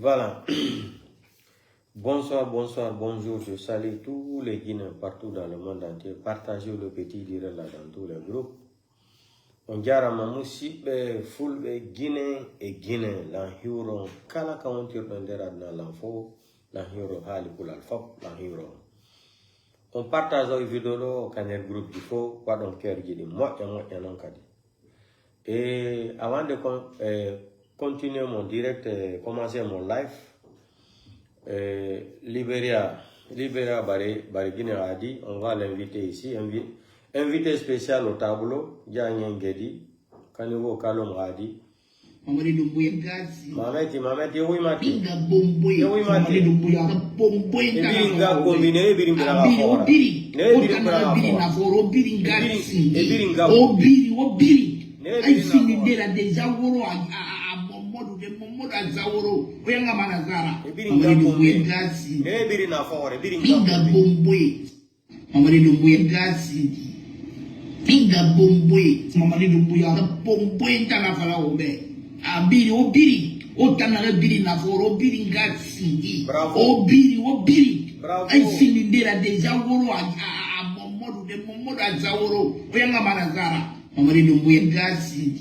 Voilà. Bonsoir, bonsoir, bonjour. Je salue tous les Guinéens partout dans le monde entier. Partagez le petit direct là dans tous les groupes. On dirait Mamousi, full Guinéen et Guinéen. L'enhiro, kala kauntir bandera dans l'info, l'enhiro hali pour l'alfop, l'enhiro. On partage la vidéo au canal groupe il faut quoi donc cœur dit moi et non kadi. Et avant de continuer mon direct, commencer mon live, Libéria Bari Guinée a dit, on va l'inviter ici, invité spécial au tableau, Yann Gedi, Kanivo Kalom Radi. Mamadi Dumbuya Gazi. Mamadi, oui, Mati. Binga Bomboy. Oui, Mati. Mamadi Dumbuya Bomboy. Biringa combine, Biringa fora. Biringa fora, Biringa Biringa Obiri. Ai fini dela de Zaworo a Momodu de Momodu a Zaworo. Oyenga Manazara. Biringa Bomboy Gazi. Biringa fora, Binga Bomboy. Mamadi Dumbuya Gazi. Binga Bomboy. Mamadi Dumbuya Bomboy Tana Fala Obe. Abiri obiri otana biri na foro biri ngatsi obiri ai finindera deja woro a momodu de momodu azaworo oyanga manazara mamari dumbuye ngatsi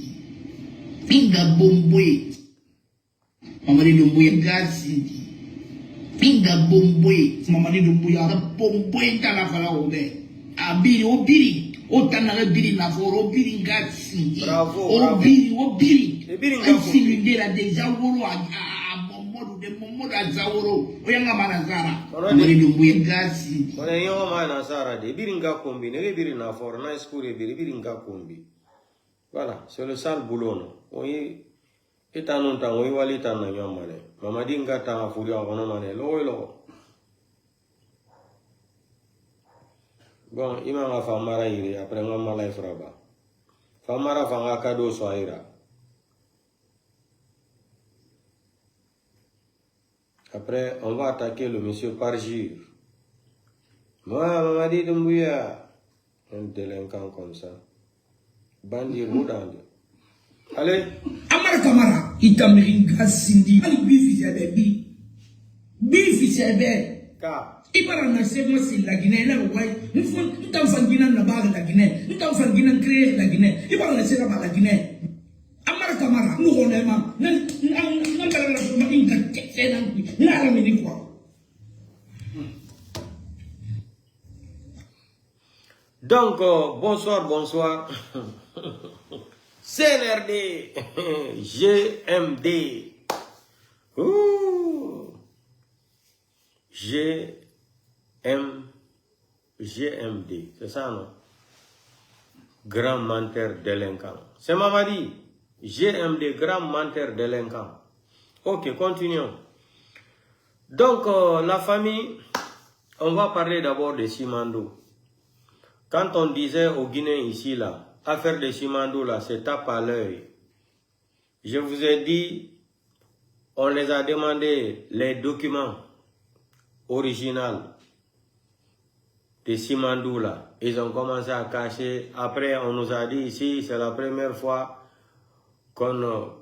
pinga bomboy mamari dumbuye ngatsi pinga bomboy mamari dumbuye bomboy tana fala obe abiri obiri otana biri na foro biri ngatsi obiri ai finindera deja woro a momodu de momodu azaworo oyanga manazara mamari dumbuye ngatsi on yo manazara de biringa kombi ne birina for na skure biringa kombi. Voilà, c'est le sale boulot non. Oyi etanon ta oyi wali tan na nyamane mamadi ngata furi ono mane lo. Bon, il m'a fait marrer après un malais fraba. Famara fanga cadeau soira. Après, on va attaquer le monsieur par jour. Moi, Mamadi Dumbuya, un délinquant comme ça. Bandit Moudand. Allez. Amara Kamara, Itamiringa Sindi, Ali Bifisebe, Bifisebe. Ka. Ibara na sema si la Guinée na wai nous t'en fangina na ba la Guinée nous t'en fangina créer la Guinée ibara na sema la Guinée Amara Kamara nous on est ma na kala la soma inga c'est na la mini quoi. Donc bonsoir CNRD GMD GMD, c'est ça non? Grand menteur délinquant. C'est Mamadi. GMD, grand menteur délinquant. Ok, continuons. Donc, la famille, on va parler d'abord de Simandou. Quand on disait aux Guinéens ici, là, affaire de Simandou, là, c'est tape à l'œil. Je vous ai dit, on les a demandé les documents originaux de Simandou là. Ils ont commencé à cacher. Après, on nous a dit ici, c'est la première fois qu'on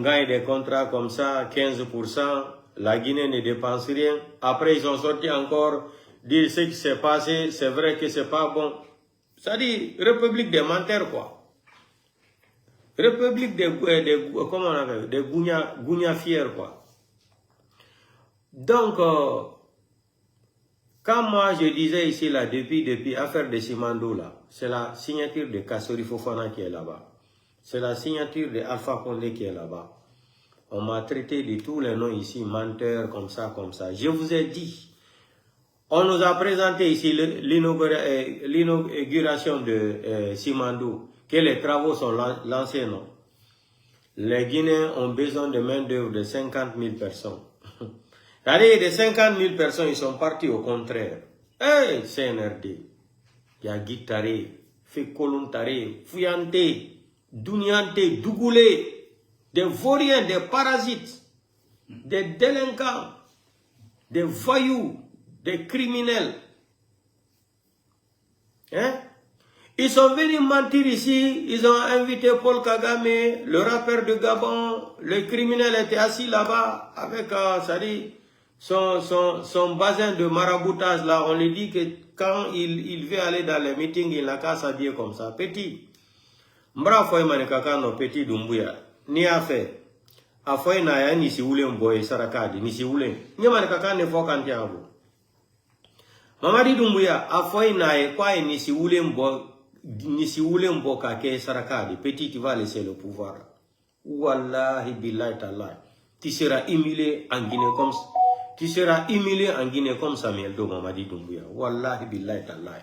gagne des contrats comme ça, 15%. La Guinée ne dépense rien. Après, ils ont sorti encore, dire ce qui s'est passé. C'est vrai que c'est pas bon. Ça dit, République des menteurs, quoi. République comment on appelle, des gougnafières, quoi. Donc, quand moi je disais ici, là, depuis affaire de Simandou, là, c'est la signature de Kassori Fofana qui est là-bas. C'est la signature de Alpha Condé qui est là-bas. On m'a traité de tous les noms ici, menteurs, comme ça, comme ça. Je vous ai dit, on nous a présenté ici l'inauguration de Simandou, que les travaux sont lancés, non? Les Guinéens ont besoin de main-d'œuvre de 50 000 personnes. C'est-à-dire, de 50 000 personnes, ils sont partis au contraire. Hey, CNRD. Il y a Guitare, Fekolontare, Fuyante, Douniante, Dougoulé, des vauriens, des parasites, des délinquants, des voyous, des criminels. Hein? Ils sont venus mentir ici, ils ont invité Paul Kagame, le rappeur de Gabon, le criminel était assis là-bas avec son bazin de maraboutage là. On lui dit que quand il veut aller dans les meetings, il n'a qu'à s'habiller comme ça. Petit, mbra foy manikaka no petit Dumbuya, ni a fait. A foy na ya ni si ule mboye sarakadi, ni si ule. Ni manikaka ne fo kanti abu. Mamadi Dumbuya, a foy na ya kwa ni si ule mboye. Ni si ule mboka ke sarakadi, petit tu vas laisser le pouvoir. Wallahi billahi tallahi. Tu seras humilié en Guinée comme ça. Tu seras humilié en Guinée comme Samuel Do Mamadi Doumbouya. Wallahi billahi tallahi.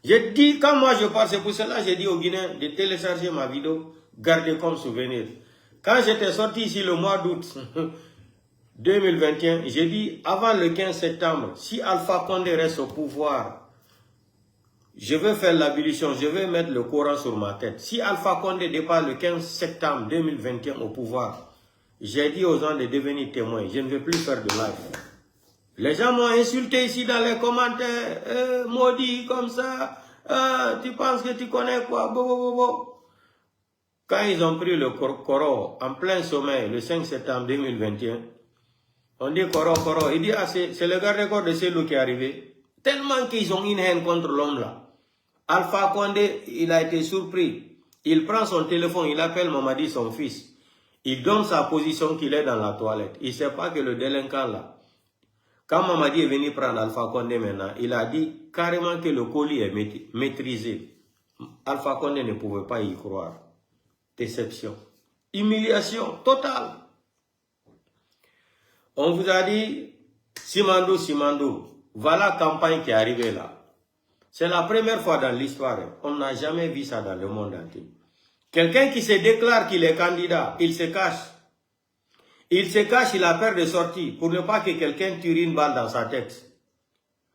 J'ai dit, quand moi je passe, c'est pour cela j'ai dit aux Guinéens de télécharger ma vidéo, garder comme souvenir. Quand j'étais sorti ici le mois d'août 2021, j'ai dit, avant le 15 septembre, si Alpha Condé reste au pouvoir, je vais faire l'abolition, je vais mettre le Coran sur ma tête. Si Alpha Condé dépasse le 15 septembre 2021 au pouvoir, j'ai dit aux gens de devenir témoins, je ne vais plus faire de live. Les gens m'ont insulté ici dans les commentaires, maudit comme ça, tu penses que tu connais quoi, Quand ils ont pris le Coran en plein sommeil, le 5 septembre 2021, on dit Coran, il dit, ah, c'est le garde-corps de Célou qui est arrivé. Tellement qu'ils ont une haine contre l'homme là. Alpha Condé, il a été surpris. Il prend son téléphone, il appelle Mamadi, son fils. Il donne sa position qu'il est dans la toilette. Il ne sait pas que le délinquant là, quand Mamadi est venu prendre Alpha Condé maintenant, il a dit carrément que le colis est maîtrisé. Alpha Condé ne pouvait pas y croire. Déception. Humiliation totale. On vous a dit, Simandou, voilà la campagne qui est arrivée là. C'est la première fois dans l'histoire. On n'a jamais vu ça dans le monde entier. Quelqu'un qui se déclare qu'il est candidat, il se cache. Il se cache, il a peur de sortir pour ne pas que quelqu'un tire une balle dans sa tête.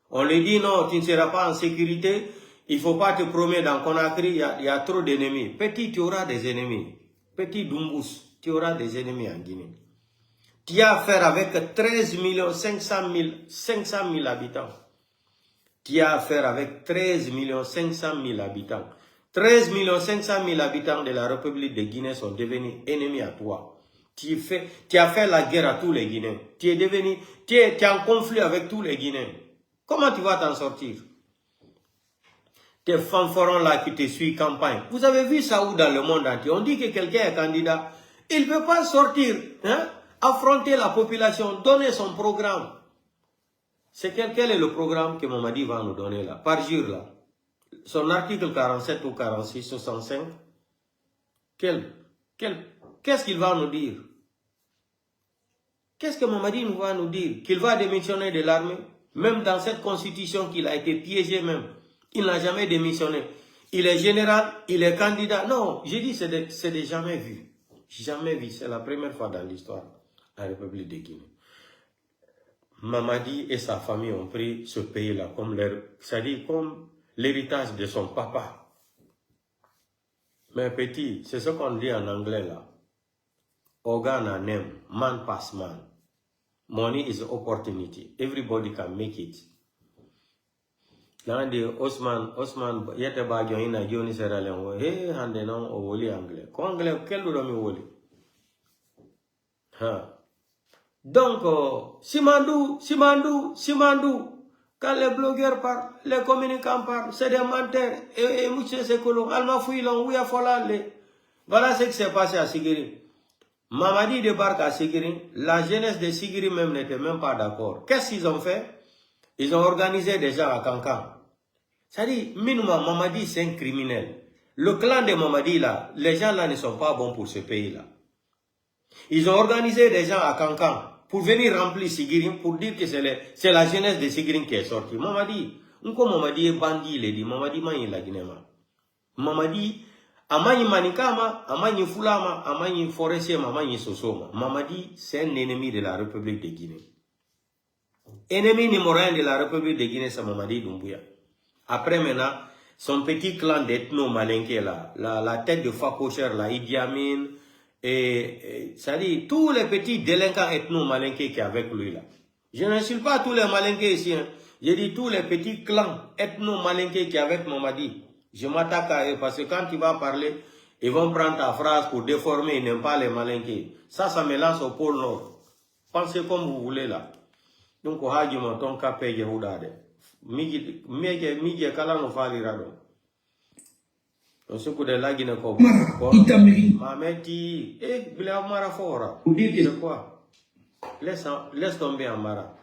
On lui dit non, tu ne seras pas en sécurité, il ne faut pas te promener dans Conakry, il y a trop d'ennemis. Petit, tu auras des ennemis. Petit Doumbous, tu auras des ennemis en Guinée. Tu as affaire avec 13 500 000 habitants. Tu as affaire avec 13 500 000 habitants. 13 500 000 habitants de la République de Guinée sont devenus ennemis à toi. Tu as fait la guerre à tous les Guinéens. Tu es en conflit avec tous les Guinéens. Comment tu vas t'en sortir? Tes fanfarons là qui te suivent campagne. Vous avez vu ça où dans le monde entier? On dit que quelqu'un est candidat. Il ne peut pas sortir, hein? Affronter la population, donner son programme. Quel est le programme que Mamadi va nous donner là, par jour là? Son article 47 ou 46, 65. Qu'est-ce qu'il va nous dire? Qu'est-ce que Mamadi va nous dire? Qu'il va démissionner de l'armée? Même dans cette constitution qu'il a été piégé même. Il n'a jamais démissionné. Il est général, il est candidat. Non, j'ai dit c'est de jamais vu. Jamais vu. C'est la première fois dans l'histoire de la République de Guinée. Mamadi et sa famille ont pris ce pays-là comme l'héritage de son papa. Mais petit, c'est ce qu'on dit en anglais là. Organ and name, man pass man. Money is opportunity. Everybody can make it. Dans des Osman, yete bagyo ina joni Sierra Leone. Hey, hande non o woli anglais. Ko anglais quel do mi woli? Ha. Donc, Simandou, quand les blogueurs parlent, les communicants parlent, c'est des menteurs. Et monsieur Sekolo, Alma Fouilon, oui, à Folale. Voilà ce qui s'est passé à Sigiri. Mamadi débarque à Sigiri. La jeunesse de Sigiri même n'était même pas d'accord. Qu'est-ce qu'ils ont fait? Ils ont organisé des gens à Cancan. C'est-à-dire, minimum, Mamadi, c'est un criminel. Le clan de Mamadi, là, les gens là ne sont pas bons pour ce pays-là. Ils ont organisé des gens à Cancan pour venir remplir Sigiri, pour dire que c'est la jeunesse de Sigiri qui est sortie. Mamadi, Mamadi est bandit, il dit, Mamadi mani la Guinée. Mamadi, amani manikama, amani fulama, amani forestier, amani sosoma. Mamadi, c'est un ennemi de la République de Guinée. Ennemi numéro 1 de la République de Guinée, c'est Mamadi Doumbouya. Après maintenant, son petit clan d'ethno-malinké là, la tête de Fakocher, la Idi Amin, ça dit, tous les petits délinquants ethno-malinqués qui sont avec lui là. Je n'insulte pas tous les malinqués ici. Hein. Je dis tous les petits clans ethno-malinqués qui sont avec Mamadi. Je m'attaque à eux parce que quand tu vas parler, ils vont prendre ta phrase pour déformer, ils n'aiment pas les malinqués. Ça me lance au pôle Nord. Pensez comme vous voulez là. Donc, on a dit mon ton capé Yehoudade. Migi kala no fali rado. On se coude la Guinée ko. Mameti, bila mara fora. C'est quoi? Laisse tomber en mara.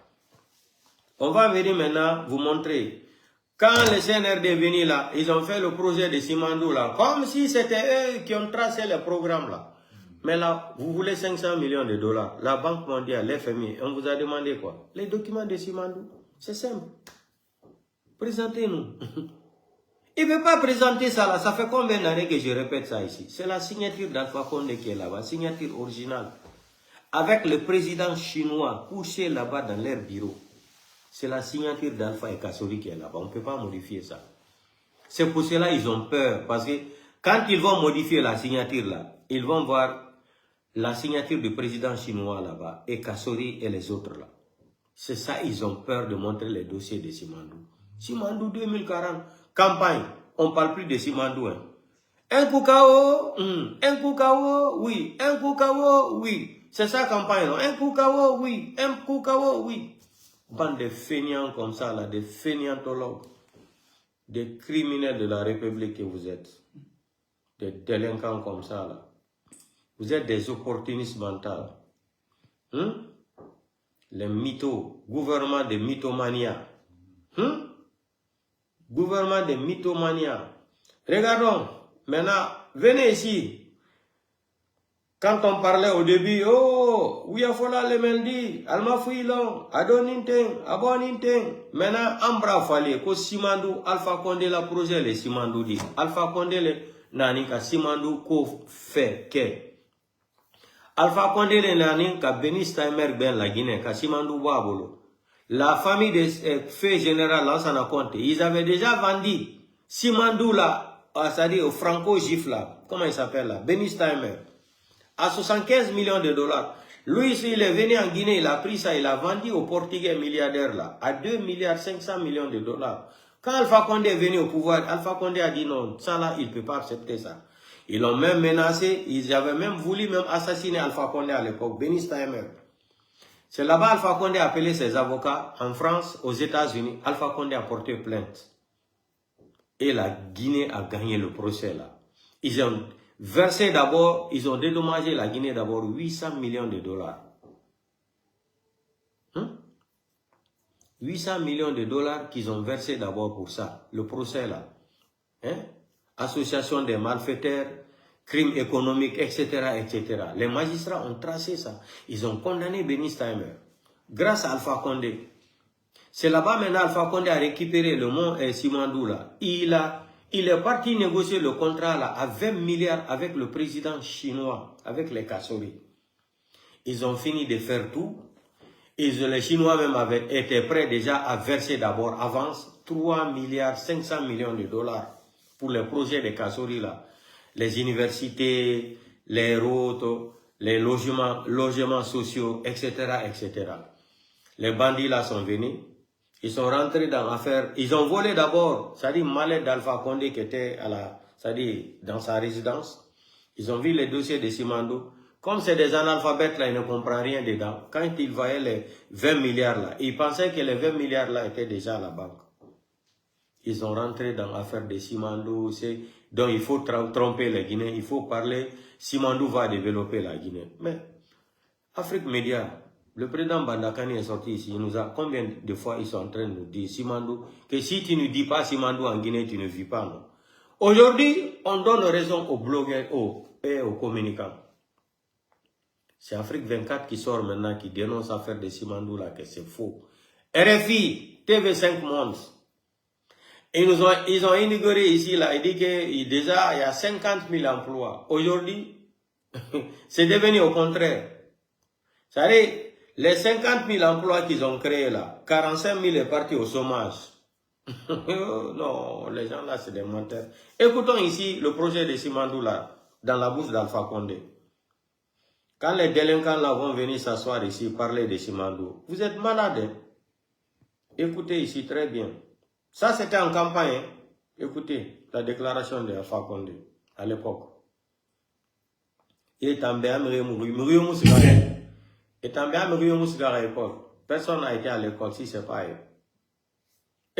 On va venir maintenant vous montrer. Quand le CNRD est venu là, ils ont fait le projet de Simandou là, comme si c'était eux qui ont tracé le programme là. Mais là, vous voulez 500 millions de dollars. La Banque mondiale, l'FMI, on vous a demandé quoi? Les documents de Simandou. C'est simple. Présentez-nous. Il ne veut pas présenter ça là. Ça fait combien d'années que je répète ça ici? C'est la signature d'Alpha Condé qui est là-bas. Signature originale. Avec le président chinois couché là-bas dans leur bureau. C'est la signature d'Alpha et Kassori qui est là-bas. On ne peut pas modifier ça. C'est pour cela qu'ils ont peur. Parce que quand ils vont modifier la signature là, ils vont voir la signature du président chinois là-bas et Kassori et les autres là. C'est ça, ils ont peur de montrer les dossiers de Simandou. Simandou 2040, campagne. On ne parle plus de Simandou. Hein. Un Koukao, oui. Un Koukao, oui. C'est ça campagne. Non? Un Koukao, oui. Un Koukao, oui. Bande de fainéants comme ça, là, des fainéantologues, des criminels de la République que vous êtes, des délinquants comme ça, là. Vous êtes des opportunistes mentaux. Les mythos, gouvernement de mythomania. Gouvernement de mythomania. Regardons, maintenant, venez ici. Quand on parlait au début, oh, Ouyafola le Meldi, Alma Fouilon, Adoninteng, Aboninteng. Maintenant, Ambra Fali, ko Simandou, Alpha Condé la projet, le Simandou dit. Alpha Condé le Nanika Simandou ko fait que. Alpha Condé le Nanika Benis Timer Ben la Guinée, ka Simandou Wabolo. La famille de fait général Lansana Conté, ils avaient déjà vendu Simandou là, c'est-à-dire au franco-gif là, comment il s'appelle là, Benis Timer. À 75 millions de dollars. Lui, il est venu en Guinée, il a pris ça, il a vendu au Portugais milliardaire là, à 2 milliards 500 millions de dollars. Quand Alpha Condé est venu au pouvoir, Alpha Condé a dit non, ça là, il ne peut pas accepter ça. Ils l'ont même menacé, ils avaient même voulu même assassiner Alpha Condé à l'époque, Benis Timer. C'est là-bas Alpha Condé a appelé ses avocats en France, aux États-Unis. Alpha Condé a porté plainte. Et la Guinée a gagné le procès là. Ils ont versé d'abord, ils ont dédommagé la Guinée d'abord 800 millions de dollars. 800 millions de dollars qu'ils ont versé d'abord pour ça, le procès là. Association des malfaiteurs, crimes économiques, etc., etc. Les magistrats ont tracé ça. Ils ont condamné Benis Timer grâce à Alpha Condé. C'est là-bas maintenant Alpha Condé a récupéré le mont Simandou là. Il est parti négocier le contrat là à 20 milliards avec le président chinois, avec les Kassori. Ils ont fini de faire tout. Les Chinois même avaient été prêts déjà à verser d'abord avance 3 milliards 500 millions de dollars pour les projets des Kassori là. Les universités, les routes, les logements sociaux, etc., etc. Les bandits là sont venus. Ils sont rentrés dans l'affaire. Ils ont volé d'abord, c'est-à-dire Mallet d'Alpha Condé qui était c'est-à-dire dans sa résidence. Ils ont vu les dossiers de Simandou. Comme c'est des analphabètes là, ils ne comprennent rien dedans. Quand ils voyaient les 20 milliards là, ils pensaient que les 20 milliards là étaient déjà à la banque. Ils ont rentré dans l'affaire de Simandou. Donc il faut tromper les Guinéens. Il faut parler. Simandou va développer la Guinée. Mais Afrique Média, le président Bandakani est sorti ici. Il nous a combien de fois ils sont en train de nous dire Simandou, que si tu ne dis pas Simandou en Guinée, tu ne vis pas. Non. Aujourd'hui, on donne raison aux blogueurs et aux communicants. C'est Afrique 24 qui sort maintenant, qui dénonce l'affaire de Simandou là, que c'est faux. RFI, TV5 Monde. Ils ont inauguré ici là, il dit que déjà il y a 50 000 emplois. Aujourd'hui, c'est devenu au contraire. C'est-à-dire, les 50 000 emplois qu'ils ont créés là, 45 000 est parti au chômage. Non, les gens là, c'est des menteurs. Écoutons ici le projet de Simandou là, dans la bouche d'Alpha Condé. Quand les délinquants là vont venir s'asseoir ici, parler de Simandou, vous êtes malades. Écoutez ici très bien. Ça, c'était en campagne. Écoutez la déclaration de Alpha Condé à l'époque. Il est tombé à Mourio Moussigara. Il est tombé à Mourio Moussigara à l'école. Personne n'a été à l'école si c'est pas elle.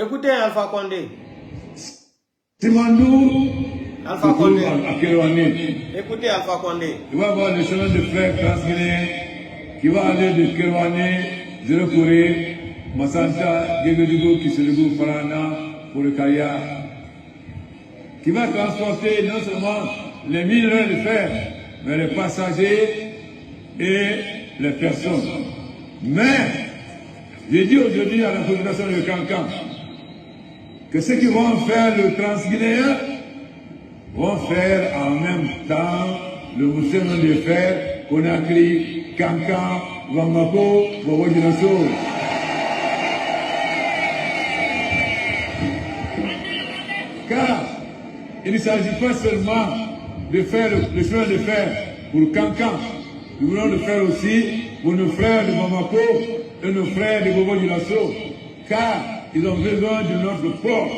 Écoutez Alpha Condé. Simandou, Alpha Condé. à Kérouané. Écoutez Alpha Condé. Il va avoir le chemin de fer transguinéen qui va aller de Kérouané, Zérokouré, Massanta, Guéguédougou, Kissédougou, Farana, Kourekaya, qui va transporter non seulement les minerais de fer, mais les passagers et les personnes. Mais, j'ai dit aujourd'hui à la population de Kankan que ceux qui vont faire le transguinéen vont faire en même temps le chemin de fer Conakry, Kankan, Bamako, Bobo-Dioulasso. Car il ne s'agit pas seulement de faire le chemin de fer pour Kankan, nous voulons le faire aussi pour nos frères de Bamako et nos frères de Bobo-Dioulasso, car ils ont besoin de notre port.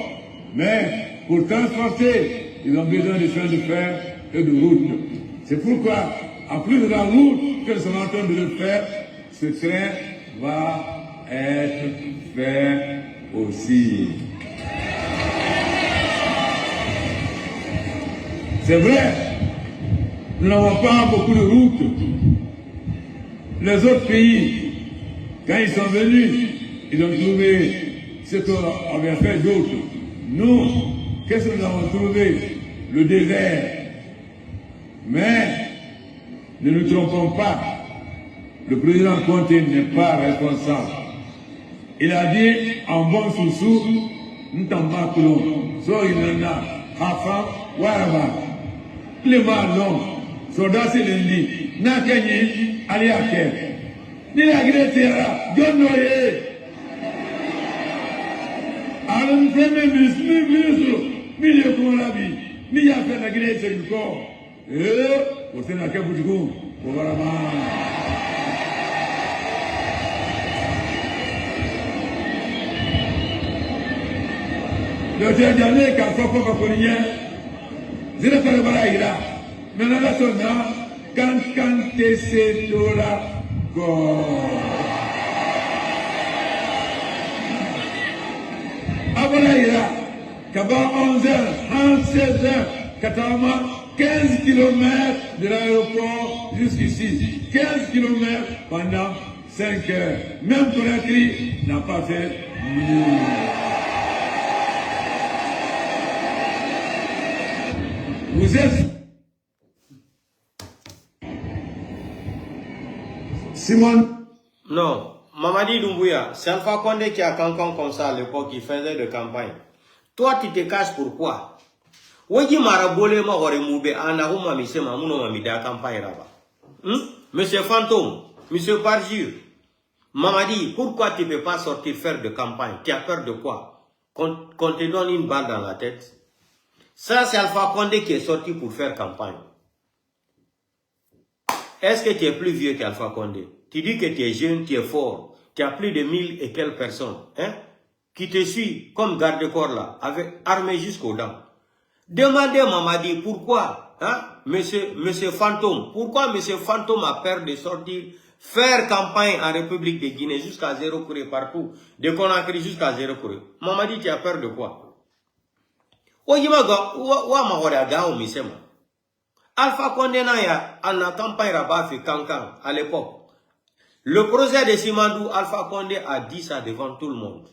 Mais pour transporter, ils ont besoin de chemin de fer et de route. C'est pourquoi, en plus de la route que nous sommes en train de le faire, ce train va être fait aussi. C'est vrai, nous n'avons pas beaucoup de routes. Les autres pays, quand ils sont venus, ils ont trouvé ce qu'on avait fait d'autres. Nous, qu'est-ce que nous avons trouvé? Le désert. Mais, ne nous trompons pas, le président Conte n'est pas responsable. Il a dit, en bon sous-sous, nous t'en bâclons. So il en a, Hafa, Waraba. Les malons, soldats c'est lundi, n'a gagné, allez à quel. Ni la Greta, John Noé. Alors, le premier ministre, milieu pour la vie, ni a fait la Greta du corps. Au Sénat, au Boudjou, au Waraba. Le dernier, quand on peut pas je ne sais pas là. Maintenant, la sonne, quand c'est là, avant là, quand 11h, 16h, 15 km de l'aéroport jusqu'ici. 15 km pendant 5 heures. Même Conakry n'a pas fait mieux. Vous êtes Simon. Non, Mamadi Doumbouya, c'est Alpha Condé qui a Kankan comme ça à l'époque, qui faisait de campagne. Toi, tu te caches pourquoi? Wadi marabole ma hore moube anaruma mise mamuno mamida campagne là-bas. Monsieur Fantôme, Monsieur Parjure, Mamadi, pourquoi tu ne peux pas sortir faire de campagne? Tu as peur de quoi? Qu'on te donne une balle dans la tête? Ça, c'est Alpha Condé qui est sorti pour faire campagne. Est-ce que tu es plus vieux qu'Alpha Condé? Tu dis que tu es jeune, tu es fort. Tu as plus de 1000 et quelques personnes, hein, qui te suivent comme garde-corps là, avec armés jusqu'aux dents. Demandez Mamadi pourquoi, hein, monsieur Fantôme, pourquoi monsieur Fantôme a peur de sortir, faire campagne en République de Guinée jusqu'à Zérokouré partout, de Conakry jusqu'à Zérokouré. Mamadi, tu as peur de quoi? Alpha Condé n'a en campagne rabat fait Kankan à l'époque. Le projet de Simandou, Alpha Condé a dit ça devant tout le monde.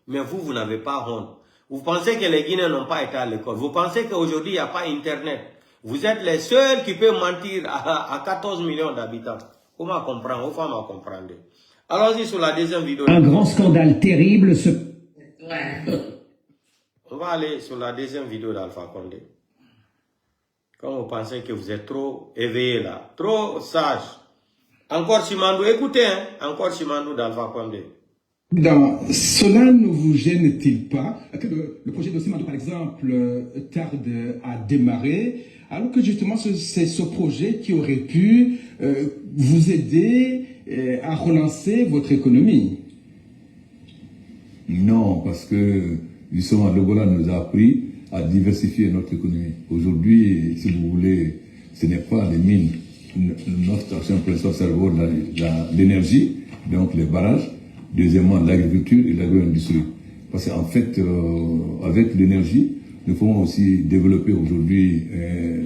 Mais vous n'avez pas honte. Vous pensez que les Guinéens n'ont pas été à l'école. Vous pensez qu'aujourd'hui, il n'y a pas Internet. Vous êtes les seuls qui peuvent mentir à 14 millions d'habitants. Comment comprendre? Aux femmes à comprendre. Allons-y sur la deuxième vidéo. Un grand scandale terrible se... On va aller sur la deuxième vidéo d'Alpha Condé. Quand vous pensez que vous êtes trop éveillé là, trop sage. Encore Simandou, écoutez, hein, encore Simandou d'Alpha Condé. Cela ne vous gêne-t-il pas que le projet de Simandou, par exemple, tarde à démarrer, alors que justement c'est ce projet qui aurait pu vous aider à relancer votre économie? Non, parce que justement, le Golan nous a appris à diversifier notre économie. Aujourd'hui, si vous voulez, ce n'est pas les mines. Notre action principale, c'est d'abord l'énergie, donc les barrages. Deuxièmement, l'agriculture et l'agro-industrie. Parce qu'en fait, avec l'énergie, nous pouvons aussi développer aujourd'hui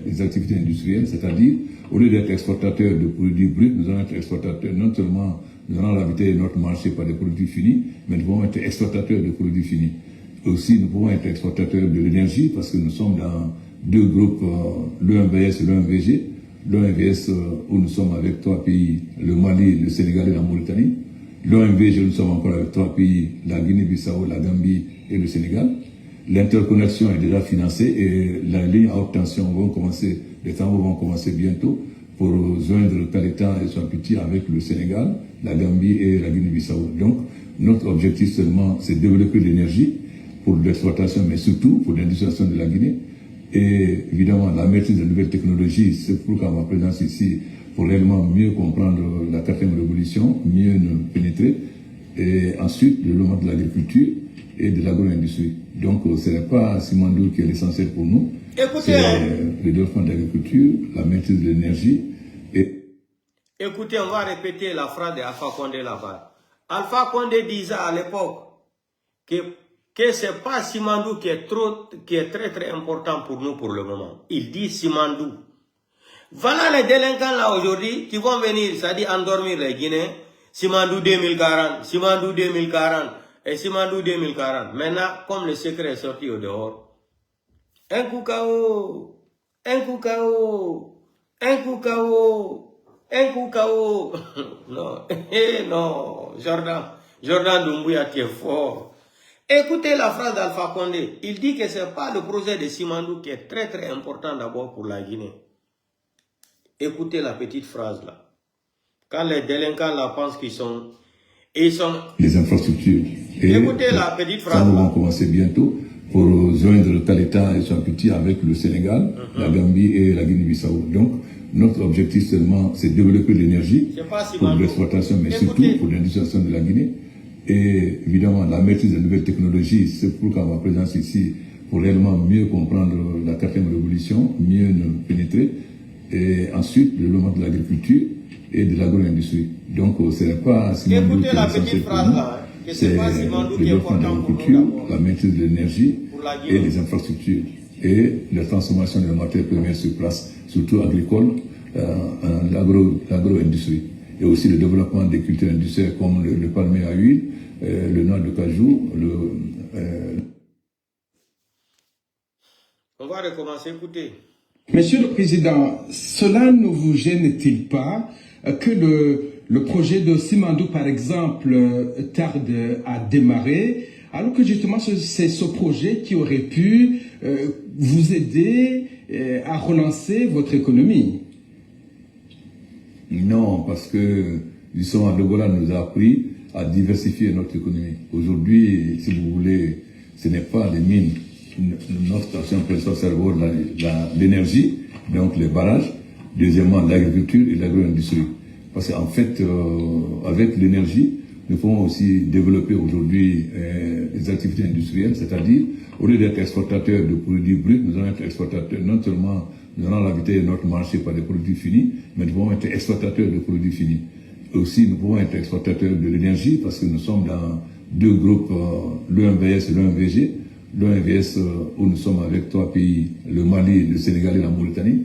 des activités industrielles, c'est-à-dire, au lieu d'être exportateurs de produits bruts, nous allons être exportateurs, non seulement nous allons habiter notre marché par des produits finis, mais nous pouvons être exportateurs de produits finis. Aussi, nous pouvons être exportateurs de l'énergie parce que nous sommes dans deux groupes, l'OMVS et l'OMVG. L'OMVS où nous sommes avec 3 pays, le Mali, le Sénégal et la Mauritanie. L'OMVG, nous sommes encore avec 3 pays, la Guinée-Bissau, la Gambie et le Sénégal. L'interconnexion est déjà financée et la ligne à haute tension les travaux vont commencer bientôt pour joindre Kaleta et Soapiti avec le Sénégal, la Gambie et la Guinée-Bissau. Donc, notre objectif seulement, c'est de développer l'énergie pour l'exploitation, mais surtout pour l'industrialisation de la Guinée. Et évidemment, la maîtrise des nouvelles technologies, c'est pourquoi ma présence ici, pour réellement mieux comprendre la 4e révolution, mieux nous pénétrer. Et ensuite, le développement de l'agriculture et de l'agro-industrie. Donc, ce n'est pas Simandou qui est l'essentiel pour nous. C'est le développement de l'agriculture, la maîtrise de l'énergie. Écoutez, on va répéter la phrase d'Alpha Condé là-bas. Alpha Condé disait à l'époque que ce n'est pas Simandou qui est très très important pour nous pour le moment. Il dit Simandou. Voilà les délinquants là aujourd'hui qui vont venir, c'est-à-dire endormir les Guinéens. Simandou 2040, Simandou 2040 et Simandou 2040. Maintenant, comme le secret est sorti au dehors, un coup KO, un coup KO, un coup KO, un coup KO. Non, non, Jordan Doumbouya qui est fort. Écoutez la phrase d'Alpha Condé. Il dit que ce n'est pas le projet de Simandou qui est très très important d'abord pour la Guinée. Écoutez la petite phrase là. Quand les délinquants là pensent qu'ils sont... Les infrastructures. Et écoutez la petite phrase. Nous vont commencer bientôt pour joindre Kaleta et Soapiti avec le Sénégal, la Gambie et la Guinée-Bissau. Donc, notre objectif seulement, c'est de développer l'énergie pour l'exploitation, mais surtout pour l'industrialisation de la Guinée. Et évidemment, la maîtrise des nouvelles technologies, c'est pourquoi ma présence ici, pour réellement mieux comprendre la 4e révolution, mieux nous pénétrer. Et ensuite, le développement de l'agriculture et de l'agro-industrie. Donc, ce n'est pas Simandou qui est l'essentiel pour nous. C'est le développement de l'agriculture, la maîtrise de l'énergie et les infrastructures. Et la transformation des matières premières sur place, surtout agricole, l'agro-industrie. Et aussi le développement des cultures industrielles comme le palmier à huile, le noix de cajou, On va recommencer, écoutez. Monsieur le Président, cela ne vous gêne-t-il pas que le projet de Simandou, par exemple, tarde à démarrer, alors que justement c'est ce projet qui aurait pu vous aider à relancer votre économie? Non, parce que justement, le Golan nous a appris à diversifier notre économie. Aujourd'hui, si vous voulez, ce n'est pas les mines. Notre action principale, c'est d'abord l'énergie, donc les barrages. Deuxièmement, l'agriculture et l'agro-industrie. Parce qu'en fait, avec l'énergie, nous pouvons aussi développer aujourd'hui des activités industrielles, c'est-à-dire, au lieu d'être exportateurs de produits bruts, nous allons être exportateurs, non seulement nous allons habiter notre marché par des produits finis, mais nous pouvons être exportateurs de produits finis. Aussi, nous pouvons être exportateurs de l'énergie parce que nous sommes dans deux groupes, l'OMVS et l'OMVG. L'OMVS où nous sommes avec 3 pays, le Mali, le Sénégal et la Mauritanie.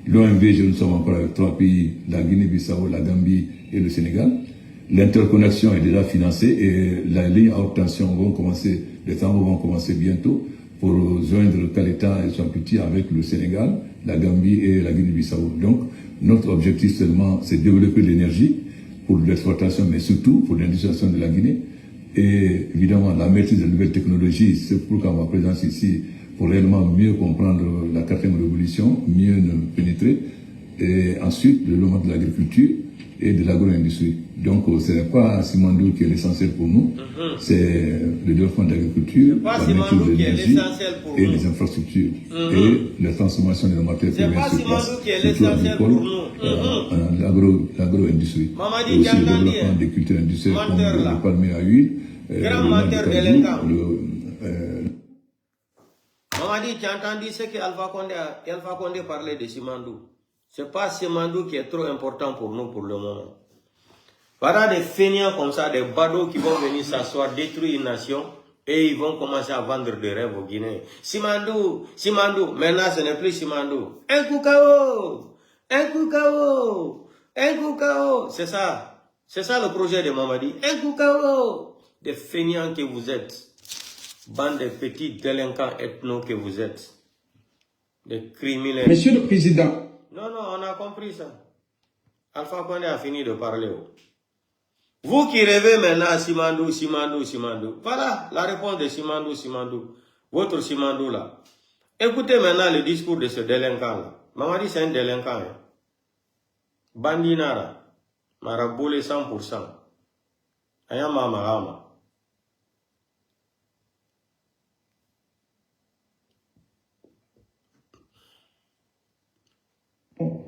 L'OMVG, nous sommes encore avec 3 pays, la Guinée-Bissau, la Gambie et le Sénégal. L'interconnexion est déjà financée et la ligne à haute tension les travaux vont commencer bientôt pour joindre Kaleta et Soapiti avec le Sénégal, la Gambie et la Guinée-Bissau. Donc, notre objectif seulement, c'est de développer l'énergie pour l'exploitation, mais surtout pour l'industrialisation de la Guinée. Et évidemment, la maîtrise des nouvelles technologies, c'est pourquoi ma présence ici, pour réellement mieux comprendre la 4e révolution, mieux nous pénétrer. Et ensuite, le développement de l'agriculture et de l'agro-industrie. Donc, ce n'est pas Simandou qui est l'essentiel pour nous, c'est le développement de l'agriculture, la maîtrise de l'énergie et les infrastructures. Et la transformation des matières premières sur place, surtout agricole, l'agro-industrie. Et aussi le développement des cultures industrielles comme le palmier à huile, le noix de cajou, Mamadi, tu as entendu ce que Alpha Condé parlait de Simandou. C'est pas Simandou qui est trop important pour nous pour le moment. Voilà des feignants comme ça, des badauds qui vont venir s'asseoir, détruire une nation et ils vont commencer à vendre des rêves aux Guinéens. Simandou, maintenant ce n'est plus Simandou. Un coup KO, c'est ça le projet de Mamadi. Un coup KO, des feignants que vous êtes, bande de petits délinquants ethno que vous êtes, des criminels. Monsieur le Président. Non, on a compris ça. Alpha Condé a fini de parler. Vous qui rêvez maintenant à Simandou. Voilà la réponse de Simandou. Votre Simandou là. Écoutez maintenant le discours de ce délinquant là. Mamadi c'est un délinquant. Hein. Bandinara. Maraboulé 100%. Ayama Marama.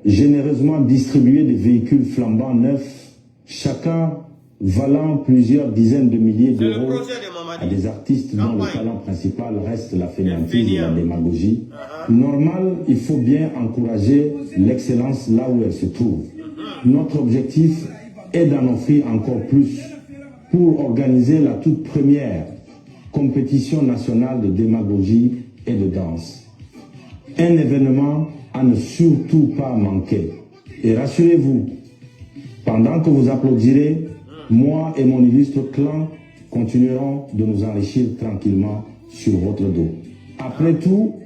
Généreusement distribué des véhicules flambants neufs, chacun valant plusieurs dizaines de milliers d'euros à des artistes dont le talent principal reste la fainéantise et la démagogie. Normal, il faut bien encourager l'excellence là où elle se trouve. Notre objectif est d'en offrir encore plus pour organiser la toute première compétition nationale de démagogie et de danse. Un événement à ne surtout pas manquer. Et rassurez-vous, pendant que vous applaudirez, moi et mon illustre clan continuerons de nous enrichir tranquillement sur votre dos. Après tout,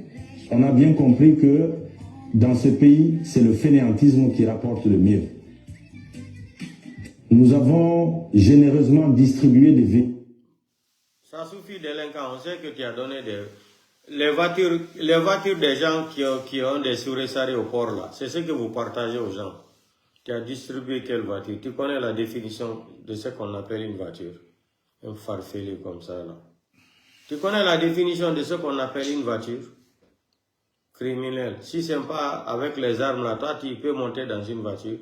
on a bien compris que dans ce pays, c'est le fainéantisme qui rapporte le mieux. Nous avons généreusement distribué des véhicules. Ça suffit, délinquant. On sait que tu as donné les voitures des gens qui ont des surrésalés au port là. C'est ce que vous partagez aux gens. Tu as distribué quelle voiture? Tu connais la définition de ce qu'on appelle une voiture? Un farfelu comme ça là. Tu connais la définition de ce qu'on appelle une voiture? Criminel. Si c'est pas avec les armes là, toi tu peux monter dans une voiture.